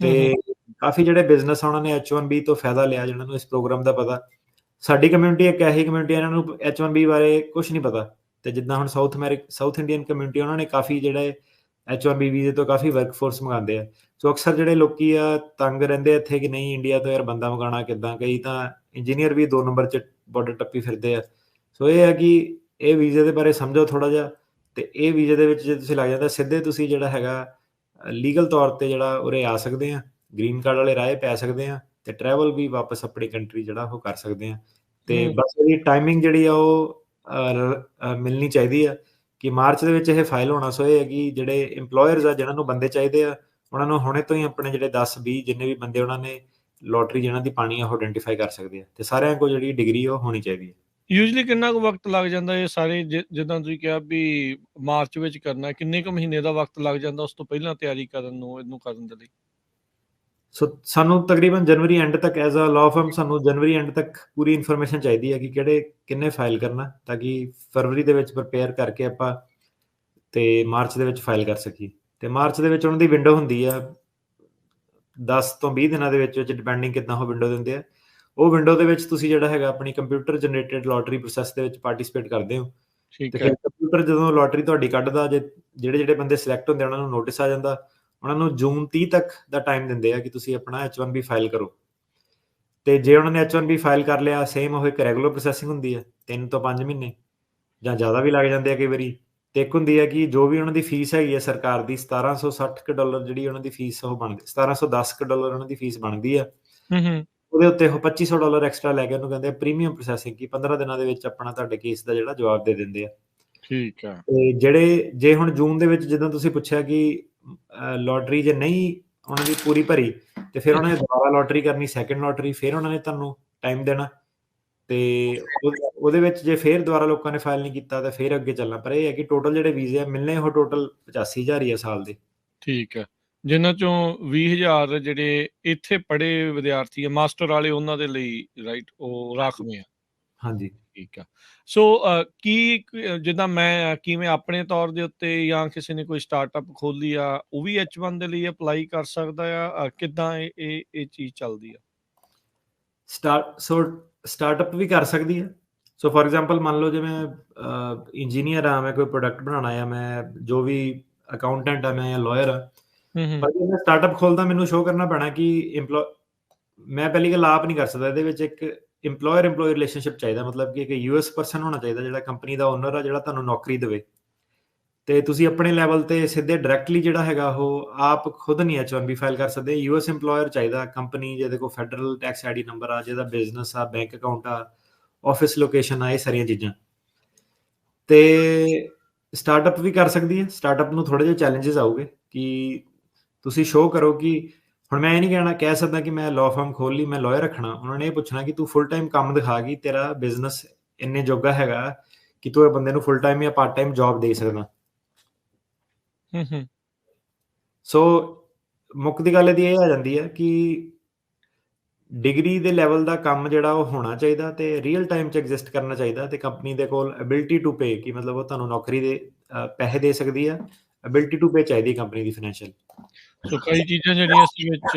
ਤੇ ਕਾਫੀ ਜਿਹੜੇ ਬਿਜ਼ਨਸ ਆ ਉਹਨਾਂ ਨੇ H1B ਤੋਂ ਫਾਇਦਾ ਲਿਆ, ਜਿਹਨਾਂ ਨੂੰ ਇਸ ਪ੍ਰੋਗਰਾਮ ਦਾ ਪਤਾ। ਸਾਡੀ ਕਮਿਊਨਿਟੀ ਇੱਕ ਐਸੀ ਕਮਿਊਨਿਟੀ, ਇਹਨਾਂ ਨੂੰ H1B ਬਾਰੇ ਕੁਝ ਨਹੀਂ ਪਤਾ। ਤੇ ਜਿੱਦਾਂ ਹੁਣ ਸਾਊਥ ਇੰਡੀਅਨ ਕਮਿਊਨਿਟੀ, ਉਹਨਾਂ ਨੇ ਕਾਫੀ ਜਿਹੜੇ H1B ਵੀਜ਼ੇ ਤੋਂ ਕਾਫੀ ਵਰਕਫੋਰਸ ਮੰਗਾਉਂਦੇ ਆ। ਸੋ ਅਕਸਰ ਜਿਹੜੇ ਲੋਕੀ ਆ ਤੰਗ ਰਹਿੰਦੇ ਇੱਥੇ ਕਿ ਨਹੀਂ ਇੰਡੀਆ ਤੋਂ ਯਾਰ ਬੰਦਾ ਮੰਗਾਉਣਾ ਕਿੱਦਾਂ, ਕਈ ਤਾਂ ਇੰਜੀਨੀਅਰ ਵੀ 2 ਨੰਬਰ 'ਚ ਬਾਰਡਰ ਟੱਪੀ ਫਿਰਦੇ ਆ। ਸੋ ਇਹ ਹੈ ਕਿ ਇਹ ਵੀਜ਼ੇ ਦੇ ਬਾਰੇ ਸਮਝੋ ਥੋੜਾ ਜਿਹਾ, ਤੇ ਇਹ ਵੀਜ਼ੇ ਦੇ ਵਿੱਚ ਜੇ ਤੁਸੀਂ ਲੱਗ ਜਾਂਦਾ, ਸਿੱਧੇ ਤੁਸੀਂ ਜਿਹੜਾ ਹੈਗਾ ਲੀਗਲ ਤੌਰ ਤੇ ਜਿਹੜਾ ਉਰੇ ਆ ਸਕਦੇ ਆ, ਗ੍ਰੀਨ ਕਾਰਡ ਵਾਲੇ ਰਾਹ ਪੈ ਸਕਦੇ ਆ, ਤੇ ਟਰੈਵਲ ਵੀ ਵਾਪਸ ਆਪਣੀ ਕੰਟਰੀ ਜਿਹੜਾ ਉਹ ਕਰ ਸਕਦੇ ਆ। ਤੇ ਬਸ ਇਹਦੀ ਟਾਈਮਿੰਗ ਜਿਹੜੀ ਆ ਉਹ ਮਿਲਣੀ ਚਾਹੀਦੀ ਆ ਕਿ ਮਾਰਚ ਦੇ ਵਿੱਚ ਇਹ ਫਾਈਲ ਹੋਣਾ। ਸੋ ਇਹ ਹੈ ਕਿ ਜਿਹੜੇ ਇੰਪਲੋਇਰਸ ਆ, ਜਿਹਨਾਂ ਨੂੰ ਬੰਦੇ ਚਾਹੀਦੇ ਆ, ਉਹਨਾਂ ਨੂੰ ਹੁਣੇ ਤੋਂ ਹੀ ਆਪਣੇ ਜਿਹੜੇ 10-20 ਜਿੰਨੇ ਵੀ ਬੰਦੇ ਉਹਨਾਂ ਨੇ ਲੋਟਰੀ ਜਿਹਨਾਂ ਦੀ ਪਾਣੀ ਆ ਉਹ ਆਇਡੈਂਟੀਫਾਈ ਕਰ ਸਕਦੇ ਆ, ਤੇ ਸਾਰਿਆਂ ਕੋਲ ਜਿਹੜੀ ਡਿਗਰੀ ਉਹ ਹੋਣੀ ਚਾਹੀਦੀ ਹੈ। ਯੂਜੂਅਲੀ ਕਿੰਨਾ ਕੁ ਵਕਤ ਲੱਗ ਜਾਂਦਾ ਇਹ ਸਾਰੇ, ਜਿੱਦਾਂ ਤੁਸੀਂ ਕਿਹਾ ਵੀ ਮਾਰਚ ਵਿੱਚ ਕਰਨਾ, ਕਿੰਨੇ ਕੁ ਮਹੀਨੇ ਦਾ ਵਕਤ ਲੱਗ ਜਾਂਦਾ ਉਸ ਤੋਂ ਪਹਿਲਾਂ ਤਿਆਰੀ ਕਰਨ ਨੂੰ, ਇਹਨੂੰ ਕਰਨ ਦੇ ਲਈ? ਸੋ ਸਾਨੂੰ ਤਕਰੀਬਨ ਜਨਵਰੀ ਐਂਡ ਤੱਕ ਐਜ਼ ਅ ਲਾਅ ਫਰਮ ਸਾਨੂੰ ਜਨਵਰੀ ਐਂਡ ਤੱਕ ਪੂਰੀ ਇਨਫੋਰਮੇਸ਼ਨ ਚਾਹੀਦੀ ਹੈ ਕਿ ਕਿੰਨੇ ਫਾਈਲ ਕਰਨਾ, ਤਾਂ ਕਿ ਫਰਵਰੀ ਦੇ ਵਿੱਚ ਪ੍ਰਪੇਅਰ ਕਰਕੇ ਆਪਾਂ ਤੇ ਮਾਰਚ ਦੇ ਵਿੱਚ ਫਾਈਲ ਕਰ ਸਕੀਏ। ਤੇ ਮਾਰਚ ਦੇ ਵਿੱਚ ਉਹਨਾਂ ਦੀ ਵਿੰਡੋ ਹੁੰਦੀ ਆ 10 ਤੋਂ 20 ਦਿਨਾਂ ਦੇ ਵਿੱਚ ਡਿਪੈਂਡਿੰਗ ਕਿੱਦਾਂ ਉਹ ਵਿੰਡੋ ਦਿੰਦੇ ਆ। ਉਹ ਵਿੰਡੋ ਦੇ ਵਿੱਚ ਤੁਸੀਂ ਜਿਹੜਾ ਹੈਗਾ ਆਪਣੀ ਕੰਪਿਊਟਰ ਜਨਰੇਟਡ ਲੋਟਰੀ ਪ੍ਰੋਸੈਸ ਦੇ ਵਿੱਚ ਪਾਰਟਿਸਿਪੇਟ ਕਰਦੇ ਹੋ। ਤੇ ਠੀਕ ਫਿਰ ਹੈ। ਕੰਪਿਊਟਰ ਜਦੋਂ ਲੋਟਰੀ ਤੁਹਾਡੀ ਕੱਢਦਾ, ਜਿਹੜੇ ਬੰਦੇ ਸਿਲੈਕਟ ਹੁੰਦੇ ਉਹਨਾਂ ਨੂੰ ਨੋਟਿਸ ਆ ਜਾਂਦਾ, ਉਹਨਾਂ ਨੂੰ ਜੂਨ 30 ਤੱਕ ਦਾ ਟਾਈਮ ਦਿੰਦੇ ਆ ਕਿ ਤੁਸੀਂ ਆਪਣਾ H1B ਫਾਈਲ ਕਰੋ। ਤੇ ਜੇ ਉਹਨਾਂ ਨੇ H1B ਫਾਈਲ ਕਰ ਲਿਆ, ਸੇਮ ਉਹ ਇੱਕ ਰੈਗੂਲਰ ਪ੍ਰੋਸੈਸਿੰਗ ਹੁੰਦੀ ਹੈ 3 ਤੋਂ 5 ਮਹੀਨੇ ਜਾਂ ਜ਼ਿਆਦਾ ਵੀ ਲੱਗ ਜਾਂਦੇ ਆ ਕਈ ਵਾਰੀ। ਤੇ ਇੱਕ ਹੁੰਦੀ ਹੈ ਕਿ ਜੋ ਵੀ ਉਹਨਾਂ ਦੀ ਫੀਸ ਹੈਗੀ ਹੈ ਸਰਕਾਰ ਦੀ $1760 ਜਿਹੜੀ ਉਹਨਾਂ ਦੀ ਫੀਸ ਉਹ ਬਣਦੀ, $1710 ਉਹਨਾਂ ਦੀ ਫੀਸ ਬਣਦੀ ਆ। ਹੂੰ। ਉਹਦੇ ਉੱਤੇ ਉਹ $2500 ਐਕਸਟਰਾ ਲੈ ਕੇ ਉਹਨੂੰ ਕਹਿੰਦੇ ਆ ਪ੍ਰੀਮੀਅਮ ਪ੍ਰੋਸੈਸਿੰਗ, ਕਿ 15 ਦਿਨਾਂ ਦੇ ਵਿੱਚ ਆਪਣਾ ਤੁਹਾਡੇ ਕੇਸ ਦਾ ਜਿਹੜਾ ਜਵਾਬ ਦੇ ਦਿੰਦੇ ਆ। ਠੀਕ ਹੈ। ਤੇ ਜੇ ਹੁਣ ਜੂਨ ਦੇ ਵਿੱਚ ਜਦੋਂ ਤੁਸੀਂ ਪੁੱਛਿਆ ਕਿ ਲੋਟਰੀ ਜੇ ਨਹੀਂ ਉਹਨਾਂ ਦੀ ਪੂਰੀ ਭਰੀ, ਤੇ ਫਿਰ ਉਹਨਾਂ ਨੇ ਦੁਬਾਰਾ ਲੋਟਰੀ ਕਰਨੀ, ਸੈਕਿੰਡ ਲੋਟਰੀ, ਫਿਰ ਉਹਨਾਂ ਨੇ ਤੁਹਾਨੂੰ ਟਾਈਮ ਦੇਣਾ। ਤੇ ਉਹਦੇ ਵਿੱਚ ਜੇ ਫਿਰ ਦੁਬਾਰਾ ਲੋਕਾਂ ਨੇ ਫਾਈਲ ਨਹੀਂ ਕੀਤਾ ਤਾਂ ਫਿਰ ਅੱਗੇ ਚੱਲਣਾ। ਪਰ ਇਹ ਹੈ ਕਿ ਟੋਟਲ ਜਿਹੜੇ ਵੀਜ਼ੇ ਆ ਮਿਲਣੇ ਉਹ ਟੋਟਲ 85,000 ਹੀ ਆ ਸਾਲ ਦੇ। ਠੀਕ ਹੈ, ਜਿਨ੍ਹਾਂ ਚੋਂ 20,000 ਜਿਹੜੇ ਇੱਥੇ ਪੜ੍ਹੇ ਵਿਦਿਆਰਥੀ ਆ ਮਾਸਟਰ ਵਾਲੇ, ਉਹਨਾਂ ਦੇ ਲਈ ਰਾਈਟ ਉਹ ਰਾਖਵੇਂ ਆ। ਹਾਂਜੀ। ਠੀਕ ਆ। ਸੋ ਜਿੱਦਾਂ ਮੈਂ ਕਿਵੇਂ ਆਪਣੇ ਤੌਰ ਦੇ ਉੱਤੇ ਜਾਂ ਕਿਸੇ ਨੇ ਕੋਈ ਸਟਾਰਟਅਪ ਖੋਲੀ ਆ, ਉਹ ਵੀ H1 ਦੇ ਲਈ ਅਪਲਾਈ ਕਰ ਸਕਦਾ ਆ? ਕਿੱਦਾਂ ਇਹ ਚੀਜ਼ ਚੱਲਦੀ ਆ? ਸਟਾਰਟਅਪ ਵੀ ਕਰ ਸਕਦੀ ਹੈ। ਸੋ ਫੋਰ ਐਗਜ਼ਾਮਪਲ ਮੰਨ ਲਓ ਜੇ ਮੈਂ ਇੰਜੀਨੀਅਰ ਆ, ਮੈਂ ਕੋਈ ਪ੍ਰੋਡਕਟ ਬਣਾਉਣਾ ਆ, ਮੈਂ ਜੋ ਵੀ ਅਕਾਊਂਟੈਂਟ ਆ ਮੈਂ ਜਾਂ ਲਾਇਰ ਆ, ਪਰ ਜੇ ਮੈਂ ਸਟਾਰਟਅਪ ਖੋਲਦਾ ਮੈਨੂੰ ਸ਼ੋਅ ਕਰਨਾ ਪੈਣਾ ਕਿ ਮੈਂ ਪਹਿਲੀ ਗੱਲ ਆਪ ਨਹੀਂ ਕਰ ਸਕਦਾ। ਇਹਦੇ ਵਿੱਚ ਇੱਕ ਇੰਪਲੋਇਰ ਰਿਲੇਸ਼ਨਸ਼ਿਪ ਚਾਹੀਦਾ, ਮਤਲਬ ਕਿ ਇੱਕ US ਪਰਸਨ ਹੋਣਾ ਚਾਹੀਦਾ ਜਿਹੜਾ ਕੰਪਨੀ ਦਾ ਓਨਰ ਆ, ਜਿਹੜਾ ਤੁਹਾਨੂੰ ਨੌਕਰੀ ਦੇਵੇ। ਤੇ ਤੁਸੀਂ ਆਪਣੇ ਲੈਵਲ ਤੇ ਸਿੱਧੇ ਡਾਇਰੈਕਟਲੀ ਜਿਹੜਾ ਹੈਗਾ ਉਹ ਆਪ ਖੁਦ ਨਹੀਂ H1B ਫਾਈਲ ਕਰ ਸਕਦੇ। US ਇੰਪਲੋਇਰ ਚਾਹੀਦਾ, ਕੰਪਨੀ ਜਿਹਦੇ ਕੋਲ ਫੈਡਰਲ ਟੈਕਸ ID ਨੰਬਰ ਆ, ਜਿਹਦਾ ਬਿਜ਼ਨਸ ਆ, ਬੈਂਕ ਅਕਾਊਂਟ ਆ, ਆਫਿਸ ਲੋਕੇਸ਼ਨ ਆ, ਇਹ ਸਾਰੀਆਂ ਚੀਜ਼ਾਂ। ਤੇ ਸਟਾਰਟਅਪ ਵੀ ਕਰ ਸਕਦੀ ਹੈ। ਸਟਾਰਟਅਪ ਨੂੰ ਥੋੜੇ ਜਿਹੇ ਚੈਲੰਜਸ ਆਉਗੇ ਕਿ ਤੁਸੀਂ ਸ਼ੋਅ ਕਰੋ ਕਿ ਹੁਣ ਮੈਂ ਇਹ ਨਹੀਂ ਕਹਿ ਸਕਦਾ ਕਿ ਮੈਂ ਲਾਅ ਫਰਮ ਖੋਲ ਲਈ, ਮੈਂ ਲਾਇਰ ਰੱਖਣਾ। ਉਹਨਾਂ ਨੇ ਇਹ ਪੁੱਛਣਾ ਕਿ ਤੂੰ ਫੁੱਲ ਟਾਈਮ ਕੰਮ ਦਿਖਾ ਕਿ ਤੇਰਾ ਬਿਜ਼ਨਸ ਇੰਨੇ ਜੋਗਾ ਹੈਗਾ ਕਿ ਤੂੰ ਇਹ ਬੰਦੇ ਨੂੰ ਫੁੱਲ ਟਾਈਮ ਜਾਂ ਪਾਰਟ ਟਾਈਮ ਜੌਬ ਦੇ ਸਕਦਾ। ਸੋ ਮੁੱਖ ਦੀ ਗੱਲ ਇਹਦੀ ਇਹ ਆ ਜਾਂਦੀ ਹੈ ਕਿ ਡਿਗਰੀ ਦੇ ਲੈਵਲ ਦਾ ਕੰਮ ਜਿਹੜਾ ਉਹ ਹੋਣਾ ਚਾਹੀਦਾ ਤੇ ਰੀਅਲ ਟਾਈਮ 'ਚ ਐਗਜ਼ਿਸਟ ਕਰਨਾ ਚਾਹੀਦਾ, ਤੇ ਕੰਪਨੀ ਦੇ ਕੋਲ ਐਬਿਲਿਟੀ ਟੂ ਪੇ, ਕਿ ਮਤਲਬ ਉਹ ਤੁਹਾਨੂੰ ਨੌਕਰੀ ਦੇ ਪੈਸੇ ਦੇ ਸਕਦੀ ਆ। ਐਬਿਲਿਟੀ ਟੂ ਪੇ ਚਾਹੀਦੀ ਕੰਪਨੀ ਦੀ ਫਾਈਨੈਂਸ਼ੀਅਲ। ਸੋ ਕਈ ਚੀਜ਼ਾਂ ਜਿਹੜੀਆਂ ਇਸ ਵਿੱਚ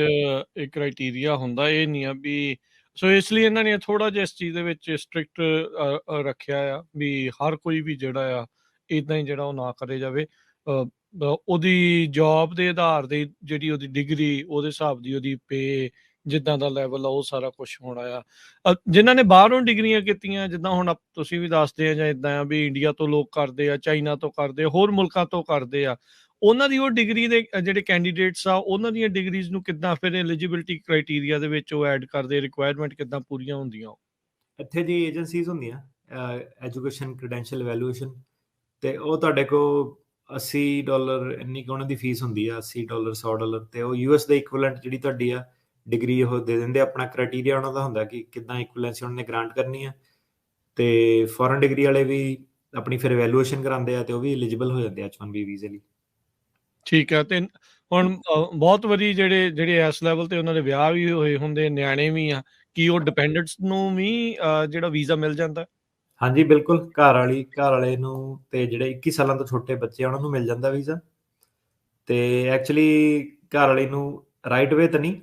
ਇੱਕ ਕ੍ਰਾਈਟੇਰੀਆ ਹੁੰਦਾ, ਇਹ ਨਹੀਂ ਆ ਵੀ ਸੋ ਇਸ ਲਈ ਇਹਨਾਂ ਨੇ ਥੋੜਾ ਜਿਹਾ ਇਸ ਚੀਜ਼ ਦੇ ਵਿੱਚ ਸਟ੍ਰਿਕਟ ਰੱਖਿਆ ਆ ਵੀ ਹਰ ਕੋਈ ਵੀ ਜਿਹੜਾ ਆ ਇਦਾਂ ਹੀ ਜਿਹੜਾ ਉਹ ਨਾ ਕਰੇ ਜਾਵੇ। ਉਹਦੀ ਜੌਬ ਦੇ ਆਧਾਰ ਤੇ ਜਿਹੜੀ ਉਹਦੀ ਡਿਗਰੀ, ਉਹਦੇ ਹਿਸਾਬ ਦੀ ਉਹਦੀ ਪੇ, ਜਿੱਦਾਂ ਦਾ ਲੈਵਲ ਆ ਉਹ ਸਾਰਾ ਕੁਛ ਹੋਣਾ ਆ। ਜਿਨ੍ਹਾਂ ਨੇ ਬਾਹਰੋਂ ਡਿਗਰੀਆਂ ਕੀਤੀਆਂ, ਜਿੱਦਾਂ ਹੁਣ ਤੁਸੀਂ ਵੀ ਦੱਸਦੇ ਆ ਜਾਂ ਇਦਾਂ ਆ ਵੀ ਇੰਡੀਆ ਤੋਂ ਲੋਕ ਕਰਦੇ ਆ, ਚਾਈਨਾ ਤੋਂ ਕਰਦੇ ਆ, ਹੋਰ ਮੁਲਕਾਂ ਤੋਂ ਕਰਦੇ ਆ, ਉਹਨਾਂ ਦੀ ਉਹ ਡਿਗਰੀ ਦੇ ਜਿਹੜੇ ਕੈਂਡੀਡੇਟਸ ਆ, ਉਹਨਾਂ ਦੀਆਂ ਡਿਗਰੀਜ਼ ਨੂੰ ਕਿੱਦਾਂ ਫਿਰ ਐਲੀਜੀਬਿਲਿਟੀ ਕ੍ਰਾਈਟੇਰੀਆ ਦੇ ਵਿੱਚ ਉਹ ਐਡ ਕਰਦੇ, ਰਿਕੁਆਇਰਮੈਂਟ ਕਿੱਦਾਂ ਪੂਰੀਆਂ ਹੁੰਦੀਆਂ? ਇੱਥੇ ਜੀ ਏਜੰਸੀਜ਼ ਹੁੰਦੀਆਂ ਐਜੂਕੇਸ਼ਨ ਕ੍ਰੈਡੈਂਸ਼ੀਅਲ ਇਵੈਲੂਏਸ਼ਨ, ਤੇ ਉਹ ਤੁਹਾਡੇ ਕੋਲ $80 ਇੰਨੀ ਕੁ ਉਹਨਾਂ ਦੀ ਫੀਸ ਹੁੰਦੀ ਆ, $80 $100, ਤੇ ਉਹ US ਦੇ ਇਕੁਇਵਲੈਂਟ ਜਿਹੜੀ ਤੁਹਾਡੀ ਆ ਡਿਗਰੀ ਉਹ ਦੇ ਦਿੰਦੇ। ਆਪਣਾ ਕ੍ਰਾਈਟੇਰੀਆ ਉਹਨਾਂ ਦਾ ਹੁੰਦਾ ਕਿ ਕਿੱਦਾਂ ਇਕੁਇਵਲੈਂਸੀ ਉਹਨਾਂ ਨੇ ਗ੍ਰਾਂਟ ਕਰਨੀ ਆ। ਤੇ ਫੋਰਨ ਡਿਗਰੀ ਵਾਲੇ ਵੀ ਆਪਣੀ ਫਿਰ ਇਵੈਲੂਏਸ਼ਨ ਕਰਾਉਂਦੇ ਆ ਤੇ ਉਹ ਵੀ ਐਲੀਜੀਬਲ ਹੋ ਜਾਂਦੇ H1B ਵੀਜ਼ੇ ਲਈ। ਠੀਕ ਹੈ। ਤੇ ਹੁਣ ਬਹੁਤ ਵਾਰੀ ਜਿਹੜੇ ਇਸ ਲੈਵਲ ਤੇ ਉਹਨਾਂ ਦੇ ਵਿਆਹ ਵੀ ਹੋਏ ਹੁੰਦੇ, ਨਿਆਣੇ ਵੀ ਆ, ਕੀ ਉਹ ਡਿਪੈਂਡੈਂਟਸ ਨੂੰ ਵੀ ਜਿਹੜਾ ਵੀਜ਼ਾ ਮਿਲ ਜਾਂਦਾ? ਹਾਂਜੀ ਬਿਲਕੁਲ, ਘਰ ਵਾਲੇ ਨੂੰ ਤੇ ਜਿਹੜੇ 21 ਸਾਲਾਂ ਤੋਂ ਛੋਟੇ ਬੱਚੇ ਆ ਉਹਨਾਂ ਨੂੰ ਮਿਲ ਜਾਂਦਾ ਵੀਜ਼ਾ। ਤੇ ਐਕਚੁਅਲੀ ਘਰ ਵਾਲੇ ਨੂੰ ਰਾਈਟ ਵੇ ਤਾਂ ਨਹੀਂ,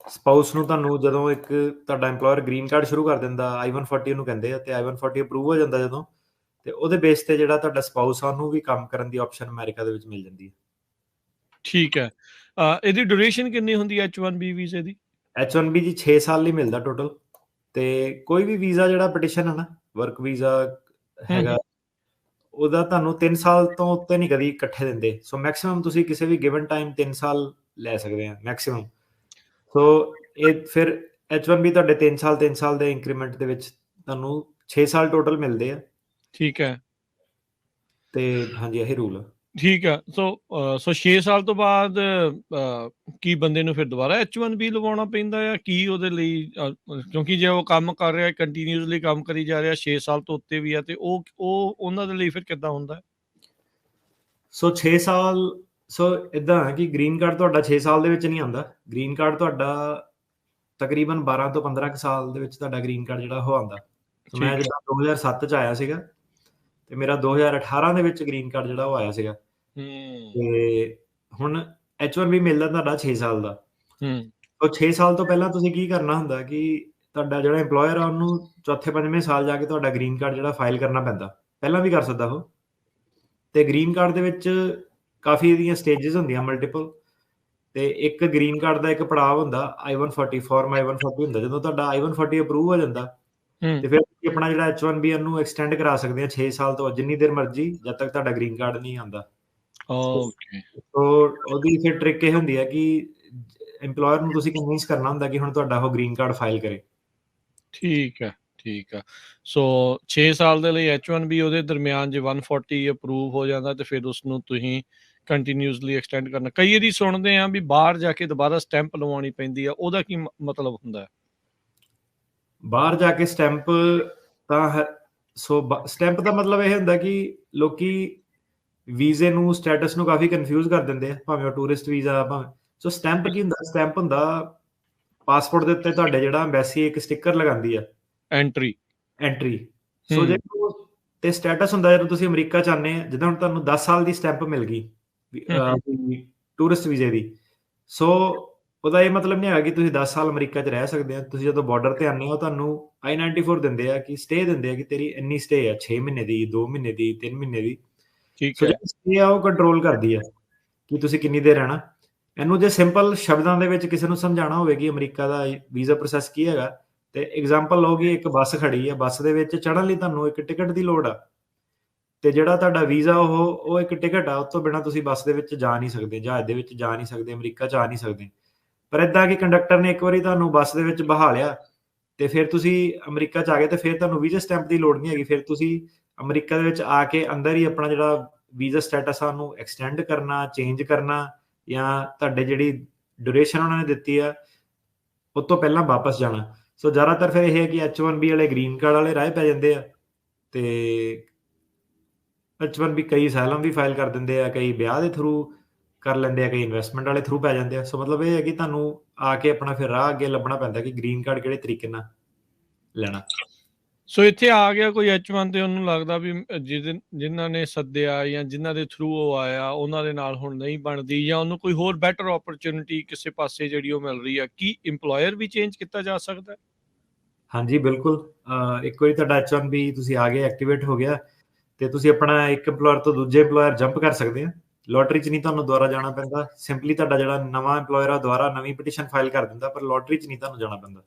ਸਪਾਊਸ ਨੂੰ ਤੁਹਾਨੂੰ ਜਦੋਂ ਇੱਕ ਤੁਹਾਡਾ EMPLOYER ਗ੍ਰੀਨ ਕਾਰਡ ਸ਼ੁਰੂ ਕਰ ਦਿੰਦਾ, I-140 ਉਹਨੂੰ ਕਹਿੰਦੇ ਆ, ਤੇ I-140 ਅਪਰੂਵ ਹੋ ਜਾਂਦਾ ਜਦੋਂ, ਤੇ ਉਹਦੇ ਬੇਸ ਤੇ ਜਿਹੜਾ ਤੁਹਾਡਾ ਸਪਾਊਸ ਆ ਉਹਨੂੰ ਵੀ ਕੰਮ ਕਰਨ ਦੀ ਆਪਸ਼ਨ ਅਮਰੀਕਾ ਦੇ ਵਿੱਚ ਮਿਲ ਜਾਂਦੀ ਹੈ। ਠੀਕ ਹੈ। ਇਹਦੀ ਡਿਊਰੇਸ਼ਨ ਕਿੰਨੀ ਹੁੰਦੀ ਹੈ H1B ਵੀਜ਼ੇ ਦੀ? H1B ਜੀ 6 ਸਾਲ ਲਈ ਮਿਲਦਾ ਟੋਟਲ। ਤੇ ਕੋਈ ਵੀ ਵੀਜ਼ਾ ਜਿਹੜਾ ਪਟੀਸ਼ਨ ਹੈ ਨਾ, ਵਰਕ ਵੀਜ਼ਾ ਹੈਗਾ, ਉਹਦਾ ਤੁਹਾਨੂੰ 3 ਸਾਲ ਤੋਂ ਉੱਤੇ ਨਹੀਂ ਕਦੀ ਇਕੱਠੇ ਦਿੰਦੇ। ਸੋ ਮੈਕਸਿਮਮ ਤੁਸੀਂ ਕਿਸੇ ਵੀ ਗਿਵਨ ਟਾਈਮ 3 ਸਾਲ ਲੈ ਸਕਦੇ ਆ ਮੈਕਸਿਮਮ। ਸੋ ਇਹ ਫਿਰ H1B ਤੁਹਾਡੇ 3 ਸਾਲ ਦੇ ਇੰਕਰੀਮੈਂਟ ਦੇ ਵਿੱਚ ਤੁਹਾਨੂੰ 6 ਸਾਲ ਟੋਟਲ ਮਿਲਦੇ ਆ। ਠੀਕ ਹੈ। ਤੇ ਹਾਂਜੀ ਇਹੀ ਰੂਲ ਆ। ਠੀਕ ਆ। ਸੋ 6 ਸਾਲ ਤੋਂ ਬਾਅਦ ਕੀ ਬੰਦੇ ਨੂੰ ਫਿਰ ਦੁਬਾਰਾ H1B ਲਵਾਉਣਾ ਪੈਂਦਾ ਆ? ਕੀ ਉਹਦੇ ਲਈ ਕਿਉਂਕਿ ਜੇ ਉਹ ਕੰਮ ਕਰ ਰਿਹਾ, ਕੰਟੀਨਿਊਸਲੀ ਕੰਮ ਕਰੀ ਜਾ ਰਿਹਾ, 6 ਸਾਲ ਤੋਂ ਉੱਤੇ ਵੀ ਆ, ਤੇ ਉਹ ਉਹਨਾਂ ਦੇ ਲਈ ਫਿਰ ਕਿੱਦਾਂ ਹੁੰਦਾ? ਸੋ 6 ਸਾਲ ਸੋ ਇਦਾਂ ਹੈ ਕਿ ਗ੍ਰੀਨ ਕਾਰਡ ਤੁਹਾਡਾ 6 ਸਾਲ ਦੇ ਵਿੱਚ ਨਹੀਂ ਆਉਂਦਾ। ਗ੍ਰੀਨ ਕਾਰਡ ਤੁਹਾਡਾ ਤਕਰੀਬਨ 12 ਤੋਂ 15 ਕੁ ਸਾਲ ਦੇ ਵਿੱਚ ਤੁਹਾਡਾ ਗ੍ਰੀਨ ਕਾਰਡ ਜਿਹੜਾ ਉਹ ਆਉਂਦਾ। ਸੋ ਮੈਂ ਠੀਕ ਹੈ। ਜਿੱਦਾਂ 2007 ਚ ਆਇਆ ਸੀਗਾ ਤੇ ਮੇਰਾ 2018 ਦੇ ਵਿੱਚ ਗ੍ਰੀਨ ਕਾਰਡ ਜਿਹੜਾ ਉਹ ਆਇਆ ਸੀਗਾ। ਹੂੰ ਤੇ ਹੁਣ H1B ਮਿਲਦਾ ਤੁਹਾਡਾ 6 ਸਾਲ ਦਾ। ਹੂੰ ਉਹ 6 ਸਾਲ ਤੋਂ ਪਹਿਲਾਂ ਤੁਸੀਂ ਕੀ ਕਰਨਾ ਹੁੰਦਾ ਕਿ ਤੁਹਾਡਾ ਜਿਹੜਾ EMPLOYER ਆ ਉਹਨੂੰ ਚੌਥੇ ਪੰਜਵੇਂ ਸਾਲ ਜਾ ਕੇ ਤੁਹਾਡਾ ਗ੍ਰੀਨ ਕਾਰਡ ਜਿਹੜਾ ਫਾਈਲ ਕਰਨਾ ਪੈਂਦਾ। ਪਹਿਲਾਂ ਵੀ ਕਰ ਸਕਦਾ ਉਹ। ਤੇ ਗ੍ਰੀਨ ਕਾਰਡ ਦੇ ਵਿੱਚ ਕਾਫੀ ਇਹਦੀਆਂ ਸਟੇਜਸ ਹੁੰਦੀਆਂ ਮਲਟੀਪਲ। ਤੇ ਇੱਕ ਗ੍ਰੀਨ ਕਾਰਡ ਦਾ ਇੱਕ ਪੜਾਅ ਹੁੰਦਾ I-140 ਫਾਰਮ I-140 ਹੁੰਦਾ। ਜਦੋਂ ਤੁਹਾਡਾ I-140 ਅਪਰੂਵ ਹੋ ਜਾਂਦਾ ਤੇ ਫਿਰ ਤੁਸੀਂ ਆਪਣਾ ਜਿਹੜਾ H1B ਨੂੰ ਐਕਸਟੈਂਡ ਕਰਾ ਸਕਦੇ ਆ 6 ਸਾਲ ਤੋਂ ਜਿੰਨੀ ਦੇਰ ਮਰਜ਼ੀ, ਜਦ ਤੱਕ ਤੁਹਾਡਾ ਗ੍ਰੀਨ ਕਾਰਡ ਨਹੀਂ ਆਉਂਦਾ। ਓਕੇ। ਸੋ ਉਹਦੀ ਫਿਰ ਟ੍ਰਿਕ ਇਹ ਹੁੰਦੀ ਹੈ ਕਿ EMPLOYER ਨੂੰ ਤੁਸੀਂ ਕਨਵਿੰਸ ਕਰਨਾ ਹੁੰਦਾ ਕਿ ਹੁਣ ਤੁਹਾਡਾ ਉਹ ਗ੍ਰੀਨ ਕਾਰਡ ਫਾਈਲ ਕਰੇ। ਠੀਕ ਹੈ, ਠੀਕ ਆ। ਸੋ 6 ਸਾਲ ਦੇ ਲਈ H1B ਉਹਦੇ ਦਰਮਿਆਨ ਜੇ 140 ਅਪਰੂਵ ਹੋ ਜਾਂਦਾ ਤੇ ਫਿਰ ਉਸਨੂੰ ਤੁਸੀਂ ਕੰਟੀਨਿਊਸਲੀ ਐਕਸਟੈਂਡ ਕਰਨਾ। ਕਈ ਵਾਰੀ ਸੁਣਦੇ ਆ ਵੀ ਬਾਹਰ ਜਾ ਕੇ ਦੁਬਾਰਾ ਸਟੈਂਪ ਲਵਾਉਣੀ ਪੈਂਦੀ ਆ, ਉਹਦਾ ਕੀ ਮਤਲਬ ਹੁੰਦਾ ਹੈ? ਬਾਹਰ ਜਾ ਕੇ ਸਟੈਂਪ ਤਾਂ ਸੋ ਸਟੈਂਪ ਦਾ ਮਤਲਬ ਇਹ ਹੁੰਦਾ ਕਿ ਲੋਕੀ ਵੀਜ਼ੇ ਨੂੰ ਸਟੇਟਸ ਨੂੰ ਕਾਫੀ ਕਨਫਿਊਜ਼ ਕਰ ਦਿੰਦੇ ਆ, ਭਾਵੇਂ ਉਹ ਟੂਰਿਸਟ ਵੀਜ਼ਾ ਭਾਵੇਂ। ਸੋ ਸਟੈਂਪ ਕੀ ਹੁੰਦਾ? ਸਟੈਂਪ ਹੁੰਦਾ ਪਾਸਪੋਰਟ ਦੇ ਉੱਤੇ ਤੁਹਾਡੇ ਜਿਹੜਾ ਐਮਬੈਸੀ ਇੱਕ ਸਟicker ਲਗਾਉਂਦੀ ਆ ਐਂਟਰੀ। ਸੋ ਜੇ ਤੇ ਸਟੇਟਸ ਹੁੰਦਾ ਜਦੋਂ ਤੁਸੀਂ ਅਮਰੀਕਾ ਚ ਆਉਂਦੇ ਆ, ਜਿੱਦਾਂ ਹੁਣ ਤੁਹਾਨੂੰ 10 ਸਾਲ ਦੀ ਸਟੈਂਪ ਮਿਲ ਗਈ ਟੂਰਿਸਟ ਵੀਜ਼ੇ ਦੀ। ਸੋ ਉਹਦਾ ਇਹ ਮਤਲਬ ਨਹੀਂ ਹੈਗਾ ਕਿ ਤੁਸੀਂ 10 ਸਾਲ ਅਮਰੀਕਾ 'ਚ ਰਹਿ ਸਕਦੇ ਆ। ਤੁਸੀਂ ਜਦੋਂ ਬਾਰਡਰ ਤੇ ਆਉਂਦੇ ਹੋ ਤੁਹਾਨੂੰ I-94 ਦਿੰਦੇ ਆ ਕਿ ਸਟੇ ਦਿੰਦੇ ਆ ਕਿ ਤੇਰੀ ਇੰਨੀ ਸਟੇ ਆ 6 ਮਹੀਨੇ ਦੀ, 2 ਮਹੀਨੇ ਦੀ, 3 ਮਹੀਨੇ ਦੀ। ਠੀਕ ਸੋ ਹੈ। ਜਿਹੜੀ ਸਟੇ ਆ ਉਹ ਕੰਟਰੋਲ ਕਰਦੀ ਆ ਕਿ ਤੁਸੀਂ ਕਿੰਨੀ ਦੇਰ ਰਹਿਣਾ। ਇਹਨੂੰ ਜੇ ਸਿੰਪਲ ਸ਼ਬਦਾਂ ਦੇ ਵਿੱਚ ਕਿਸੇ ਨੂੰ ਸਮਝਾਉਣਾ ਹੋਵੇ ਕਿ ਅਮਰੀਕਾ ਦਾ ਵੀਜ਼ਾ ਪ੍ਰੋਸੈਸ ਕੀ ਹੈਗਾ, ਤੇ ਐਗਜ਼ਾਮਪਲ ਲਓ ਕਿ ਇੱਕ ਬੱਸ ਖੜੀ ਆ, ਬੱਸ ਦੇ ਵਿੱਚ ਚੜ੍ਹਨ ਲਈ ਤੁਹਾਨੂੰ ਇੱਕ ਟਿਕਟ ਦੀ ਲੋੜ ਆ। ਤੇ ਜਿਹੜਾ ਤੁਹਾਡਾ ਵੀਜ਼ਾ ਉਹ ਇੱਕ ਟਿਕਟ ਆ, ਉਸ ਤੋਂ ਬਿਨਾਂ ਤੁਸੀਂ ਬੱਸ ਦੇ ਵਿੱਚ ਜਾ ਨਹੀਂ ਸਕਦੇ, ਜਹਾਜ਼ ਦੇ ਵਿੱਚ ਜਾ ਨਹੀਂ ਸਕਦੇ, ਅਮਰੀਕਾ 'ਚ ਆ ਨਹੀਂ ਸਕਦੇ। ਪਰ ਏਦਾਂ ਕਿ ਕੰਡਕਟਰ ਨੇ ਇੱਕ ਵਾਰੀ ਤੁਹਾਨੂੰ ਬੱਸ ਦੇ ਵਿੱਚ ਬਹਾ ਲਿਆ ਤੇ ਫਿਰ ਤੁਸੀਂ ਅਮਰੀਕਾ 'ਚ ਆ ਗਏ ਤੇ ਫਿਰ ਤੁਹਾਨੂੰ ਵੀਜ਼ਾ ਸਟੈਂਪ ਦੀ ਲੋੜ ਨਹੀਂ ਹੈਗੀ। ਫਿਰ ਤੁਸੀਂ ਅਮਰੀਕਾ ਦੇ ਵਿੱਚ ਆ ਕੇ ਅੰਦਰ ਹੀ ਆਪਣਾ ਜਿਹੜਾ ਵੀਜ਼ਾ ਸਟੇਟਸ ਆ ਉਹਨੂੰ ਐਕਸਟੈਂਡ ਕਰਨਾ, ਚੇਂਜ ਕਰਨਾ, ਜਾਂ ਤੁਹਾਡੇ ਜਿਹੜੀ ਡਿਊਰੇਸ਼ਨ ਉਹਨਾਂ ਨੇ ਦਿੱਤੀ ਆ ਉਸ ਤੋਂ ਪਹਿਲਾਂ ਵਾਪਸ ਜਾਣਾ। ਸੋ ਜ਼ਿਆਦਾਤਰ ਫਿਰ ਇਹ ਹੈ ਕਿ H1B ਵਾਲੇ ਗ੍ਰੀਨ ਕਾਰਡ ਵਾਲੇ ਰਾਹ ਪੈ ਜਾਂਦੇ ਆ ਤੇ H1B ਕਈ ਅਸਾਈਲਮ ਵੀ ਫਾਈਲ ਕਰ ਦਿੰਦੇ ਆ, ਕਈ ਵਿਆਹ ਦੇ ਥਰੂ ਕਰ ਲੈਂਦੇ ਆ, ਕਈ ਇਨਵੈਸਟਮੈਂਟ ਵਾਲੇ ਥਰੂ ਪੈ ਜਾਂਦੇ ਆ। ਸੋ ਮਤਲਬ ਇਹ ਹੈ ਕਿ ਤੁਹਾਨੂੰ ਆ ਕੇ ਆਪਣਾ ਫਿਰ ਰਾਹ ਅੱਗੇ ਲੱਭਣਾ ਪੈਂਦਾ ਕਿ ਗ੍ਰੀਨ ਕਾਰਡ ਕਿਹੜੇ ਤਰੀਕੇ ਨਾਲ ਲੈਣਾ। ਸੋ ਇੱਥੇ ਆ ਗਿਆ ਕੋਈ H1 ਤੇ ਉਹਨੂੰ ਲੱਗਦਾ ਵੀ ਜਿਨ੍ਹਾਂ ਨੇ ਸੱਦਿਆ ਜਾਂ ਜਿਨ੍ਹਾਂ ਦੇ ਥਰੂ ਉਹ ਆਇਆ ਉਹਨਾਂ ਦੇ ਨਾਲ ਹੁਣ ਨਹੀਂ ਬਣਦੀ, ਜਾਂ ਉਹਨੂੰ ਕੋਈ ਹੋਰ ਬੈਟਰ ਓਪਰਚੁਨਿਟੀ ਕਿਸੇ ਪਾਸੇ ਜਿਹੜੀ ਉਹ ਮਿਲ ਰਹੀ ਆ, ਕੀ EMPLOYER ਵੀ ਚੇਂਜ ਕੀਤਾ ਜਾ ਸਕਦਾ? ਹਾਂਜੀ ਬਿਲਕੁਲ। ਇੱਕ ਵਾਰੀ ਤੁਹਾਡਾ H1B ਤੁਸੀਂ ਆ ਗਏ, ਐਕਟੀਵੇਟ ਹੋ ਗਿਆ, ਤੇ ਤੁਸੀਂ ਆਪਣਾ ਇੱਕ EMPLOYER ਤੋਂ ਦੂਜੇ EMPLOYER ਜੰਪ ਕਰ ਸਕਦੇ ਆ। ਲੋਟਰੀ 'ਚ ਨਹੀਂ ਤੁਹਾਨੂੰ ਦੁਬਾਰਾ ਜਾਣਾ ਪੈਂਦਾ। ਸਿੰਪਲੀ ਤੁਹਾਡਾ ਜਿਹੜਾ ਨਵਾਂ EMPLOYER ਆ ਦੁਬਾਰਾ ਨਵੀਂ ਪਟੀਸ਼ਨ ਫਾਈਲ ਕਰ ਦਿੰਦਾ, ਪਰ ਲੋਟਰੀ 'ਚ ਨਹੀਂ ਤੁਹਾਨੂੰ ਜਾਣਾ ਪੈਂਦਾ।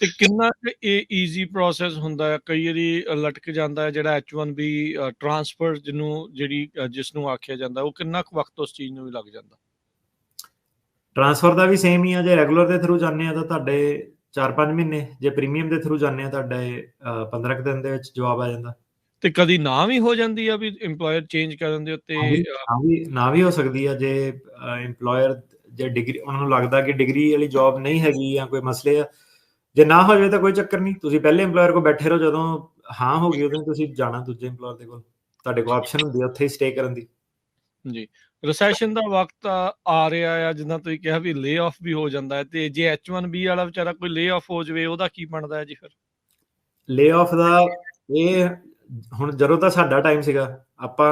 ਤੇ ਕਿੰਨਾ ਇਹ ਈਜ਼ੀ ਪ੍ਰੋਸੈਸ ਹੁੰਦਾ ਹੈ? ਕਈ ਵਾਰੀ ਲਟਕ ਜਾਂਦਾ ਹੈ ਜਿਹੜਾ H1B ਟ੍ਰਾਂਸਫਰ ਜਿਸ ਨੂੰ ਆਖਿਆ ਜਾਂਦਾ, ਉਹ ਕਿੰਨਾ ਕੁ ਵਕਤ ਉਸ ਚੀਜ਼ ਨੂੰ ਵੀ ਲੱਗ ਜਾਂਦਾ? ਟ੍ਰਾਂਸਫਰ ਦਾ ਵੀ ਸੇਮ ਹੀ ਆ। ਜੇ ਰੈਗੂਲਰ ਦੇ ਥਰੂ ਜਾਂਦੇ ਆ ਤਾਂ ਤੁਹਾਡੇ 4-5 ਮਹੀਨੇ, ਜੇ ਪ੍ਰੀਮੀਅਮ ਦੇ ਥਰੂ ਜਾਂਦੇ ਆ ਤੁਹਾਡੇ 15 ਕੁ ਦਿਨ ਦੇ ਵਿੱਚ ਜਵਾਬ ਆ ਜਾਂਦਾ। ਤੇ ਕਦੀ ਨਾ ਵੀ ਹੋ ਜਾਂਦੀ ਆ ਵੀ EMPLOYER ਚੇਂਜ ਕਰਨ ਦੇ ਉੱਤੇ? ਨਾ ਵੀ ਹੋ ਸਕਦੀ ਆ। ਜੇ EMPLOYER ਜੇ ਡਿਗਰੀ ਉਹਨਾਂ ਨੂੰ ਲੱਗਦਾ ਕਿ ਡਿਗਰੀ ਵਾਲੀ ਜੌਬ ਨਹੀਂ ਹੈਗੀ ਜਾਂ ਕੋਈ ਮਸਲੇ ਆ, ਜੇ ਨਾ ਹੋ ਜਾਵੇ ਤਾਂ ਕੋਈ ਚੱਕਰ ਨਹੀਂ, ਤੁਸੀਂ ਪਹਿਲੇ EMPLOYER ਕੋਲ ਬੈਠੇ ਰਹੋ, ਜਦੋਂ ਹਾਂ ਹੋ ਗਈ ਉਦੋਂ ਤੁਸੀਂ ਜਾਣਾ ਦੂਜੇ EMPLOYER ਦੇ ਕੋਲ। ਤੁਹਾਡੇ ਕੋਲ ਆਪਸ਼ਨ ਹੁੰਦੀ ਆ ਉੱਥੇ ਹੀ ਸਟੇ ਕਰਨ ਦੀ। ਜੀ। ਰਿਸੈਸ਼ਨ ਦਾ ਵਕਤ ਆ ਰਿਹਾ ਆ, ਜਿੱਦਾਂ ਤੁਸੀਂ ਕਿਹਾ ਵੀ ਲੇ ਆਫ ਵੀ ਹੋ ਜਾਂਦਾ ਹੈ, ਤੇ ਜੇ H1B ਵਾਲਾ ਵਿਚਾਰਾ ਕੋਈ ਲੇ ਆਫ ਹੋ ਜਾਵੇ ਉਹਦਾ ਕੀ ਬਣਦਾ ਹੈ ਜੀ ਫਿਰ? ਲੇ ਆਫ ਦਾ ਇਹ ਹੁਣ ਜਦੋਂ ਤਾਂ ਸਾਡਾ ਟਾਈਮ ਸੀਗਾ, ਆਪਾਂ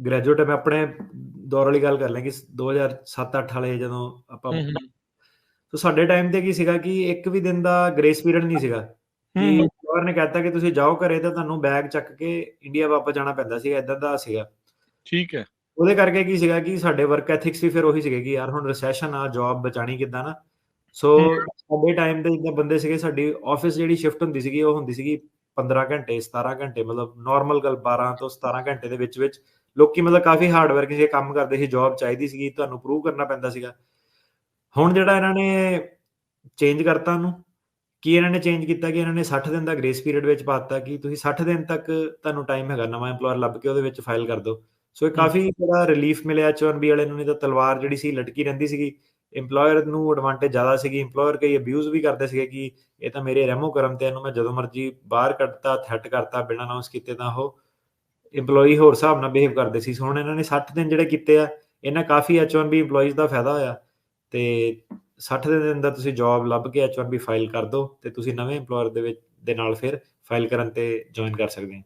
ਗ੍ਰੈਜੂਏਟ, ਮੈਂ ਆਪਣੇ ਦੌਰ ਵਾਲੀ ਗੱਲ ਕਰ ਲਾਂ ਕਿ 2007-8 ਵਾਲੇ ਜਦੋਂ ਆਪਾਂ, ਸੋ ਸਾਡੇ ਟਾਈਮ ਤੇ ਕੀ ਸੀਗਾ ਕਿ ਇੱਕ ਵੀ ਦਿਨ ਦਾ ਗ੍ਰੇਸ ਪੀਰੀਅਡ ਨਹੀਂ ਸੀਗਾ ਕਿ EMPLOYER ਨੇ ਕਹਿਤਾ ਕਿ ਤੁਸੀਂ ਜਾਓ ਘਰੇ ਤਾਂ ਤੁਹਾਨੂੰ ਬੈਗ ਚੱਕ ਕੇ ਇੰਡੀਆ ਵਾਪਸ ਜਾਣਾ ਪੈਂਦਾ ਸੀਗਾ। ਏਦਾਂ ਦਾ ਸੀਗਾ। ਠੀਕ ਹੈ। ਉਹਦੇ ਕਰਕੇ ਕੀ ਸੀਗਾ ਕਿ ਸਾਡੇ ਵਰਕ ਐਥਿਕਸ ਵੀ ਫਿਰ ਉਹੀ ਸੀਗੇ ਕਿ ਯਾਰ ਹੁਣ ਰਿਸੈਸ਼ਨ ਆ, ਜੌਬ ਬਚਾਣੀ ਕਿੱਦਾਂ ਨਾ। ਸੋ ਸਾਡੇ ਟਾਈਮ ਤੇ ਜਿੱਦਾਂ ਬੰਦੇ ਸੀਗੇ, ਸਾਡੀ ਆਫਿਸ ਜਿਹੜੀ ਸ਼ਿਫਟ ਹੁੰਦੀ ਸੀਗੀ ਉਹ ਹੁੰਦੀ ਸੀਗੀ 15 ਘੰਟੇ 17 ਘੰਟੇ, ਮਤਲਬ ਨਾਰਮਲ ਗੱਲ 12 ਤੋਂ 17 ਘੰਟੇ ਦੇ ਵਿੱਚ ਲੋਕੀ ਮਤਲਬ ਕਾਫੀ ਹਾਰਡ ਵਰਕ ਸੀ, ਕੰਮ ਕਰਦੇ ਸੀ। ਜੌਬ ਚਾਹੀਦੀ ਸੀਗੀ, ਤੁਹਾਨੂੰ ਪ੍ਰੂਵ ਕਰਨਾ ਪੈਂਦਾ ਸੀਗਾ। ਹੁਣ ਜਿਹੜਾ ਇਹਨਾਂ ਨੇ ਚੇਂਜ ਕਰਤਾ ਉਹਨੂੰ, ਕੀ ਇਹਨਾਂ ਨੇ ਚੇਂਜ ਕੀਤਾ ਕਿ ਇਹਨਾਂ ਨੇ 60 ਦਿਨ ਦਾ ਗ੍ਰੇਸ ਪੀਰੀਅਡ ਵਿੱਚ ਪਾ ਦਿੱਤਾ ਕਿ ਤੁਸੀਂ 60 ਦਿਨ ਤੱਕ ਤੁਹਾਨੂੰ ਟਾਈਮ ਹੈਗਾ ਨਵਾਂ EMPLOYER ਲੱਭ ਕੇ ਉਹਦੇ ਵਿੱਚ ਫਾਈਲ ਕਰ ਦਿਓ। ਸੋ ਇਹ ਕਾਫੀ ਜਿਹੜਾ ਰਿਲੀਫ ਮਿਲਿਆ H1B ਵਾਲੇ ਨੂੰ। ਨਹੀਂ ਤਾਂ ਤਲਵਾਰ ਜਿਹੜੀ ਸੀ ਲਟਕੀ ਰਹਿੰਦੀ ਸੀਗੀ। EMPLOYER ਨੂੰ ਐਡਵਾਂਟੇਜ ਜ਼ਿਆਦਾ ਸੀਗੀ। EMPLOYER ਕਈ ਅਬਿਊਜ਼ ਵੀ ਕਰਦੇ ਸੀਗੇ ਕਿ ਇਹ ਤਾਂ ਮੇਰੇ ਰੈਮੋ ਕਰਮ ਤੇ ਇਹਨੂੰ ਮੈਂ ਜਦੋਂ ਮਰਜ਼ੀ ਬਾਹਰ ਕੱਢਤਾ, ਥ੍ਰੈਟ ਕਰਤਾ ਬਿਨਾਂ ਅਨਾਉਂਸ ਕੀਤੇ, ਤਾਂ ਉਹ EMPLOYEE ਹੋਰ ਹਿਸਾਬ ਨਾਲ ਬਿਹੇਵ ਕਰਦੇ ਸੀ। ਹੁਣ ਇਹਨਾਂ ਨੇ 60 ਦਿਨ ਜਿਹੜੇ ਕੀਤੇ ਆ, ਇਹਨਾਂ ਕਾਫੀ H1B ਇੰਪਲੋਈਜ਼ ਦਾ ਫਾਇਦਾ ਹੋਇਆ ਤੇ 60 ਦਿਨ ਦੇ ਅੰਦਰ ਤੁਸੀਂ ਜੌਬ ਲੱਭ ਕੇ H1B ਫਾਈਲ ਕਰ ਦਿਓ ਤੇ ਤੁਸੀਂ ਨਵੇਂ ਇੰਪਲੋਇਰ ਦੇ ਨਾਲ ਫਿਰ ਫਾਈਲ ਕਰਨ ਤੇ ਜੁਆਇਨ ਕਰ ਸਕਦੇ ਹੋ।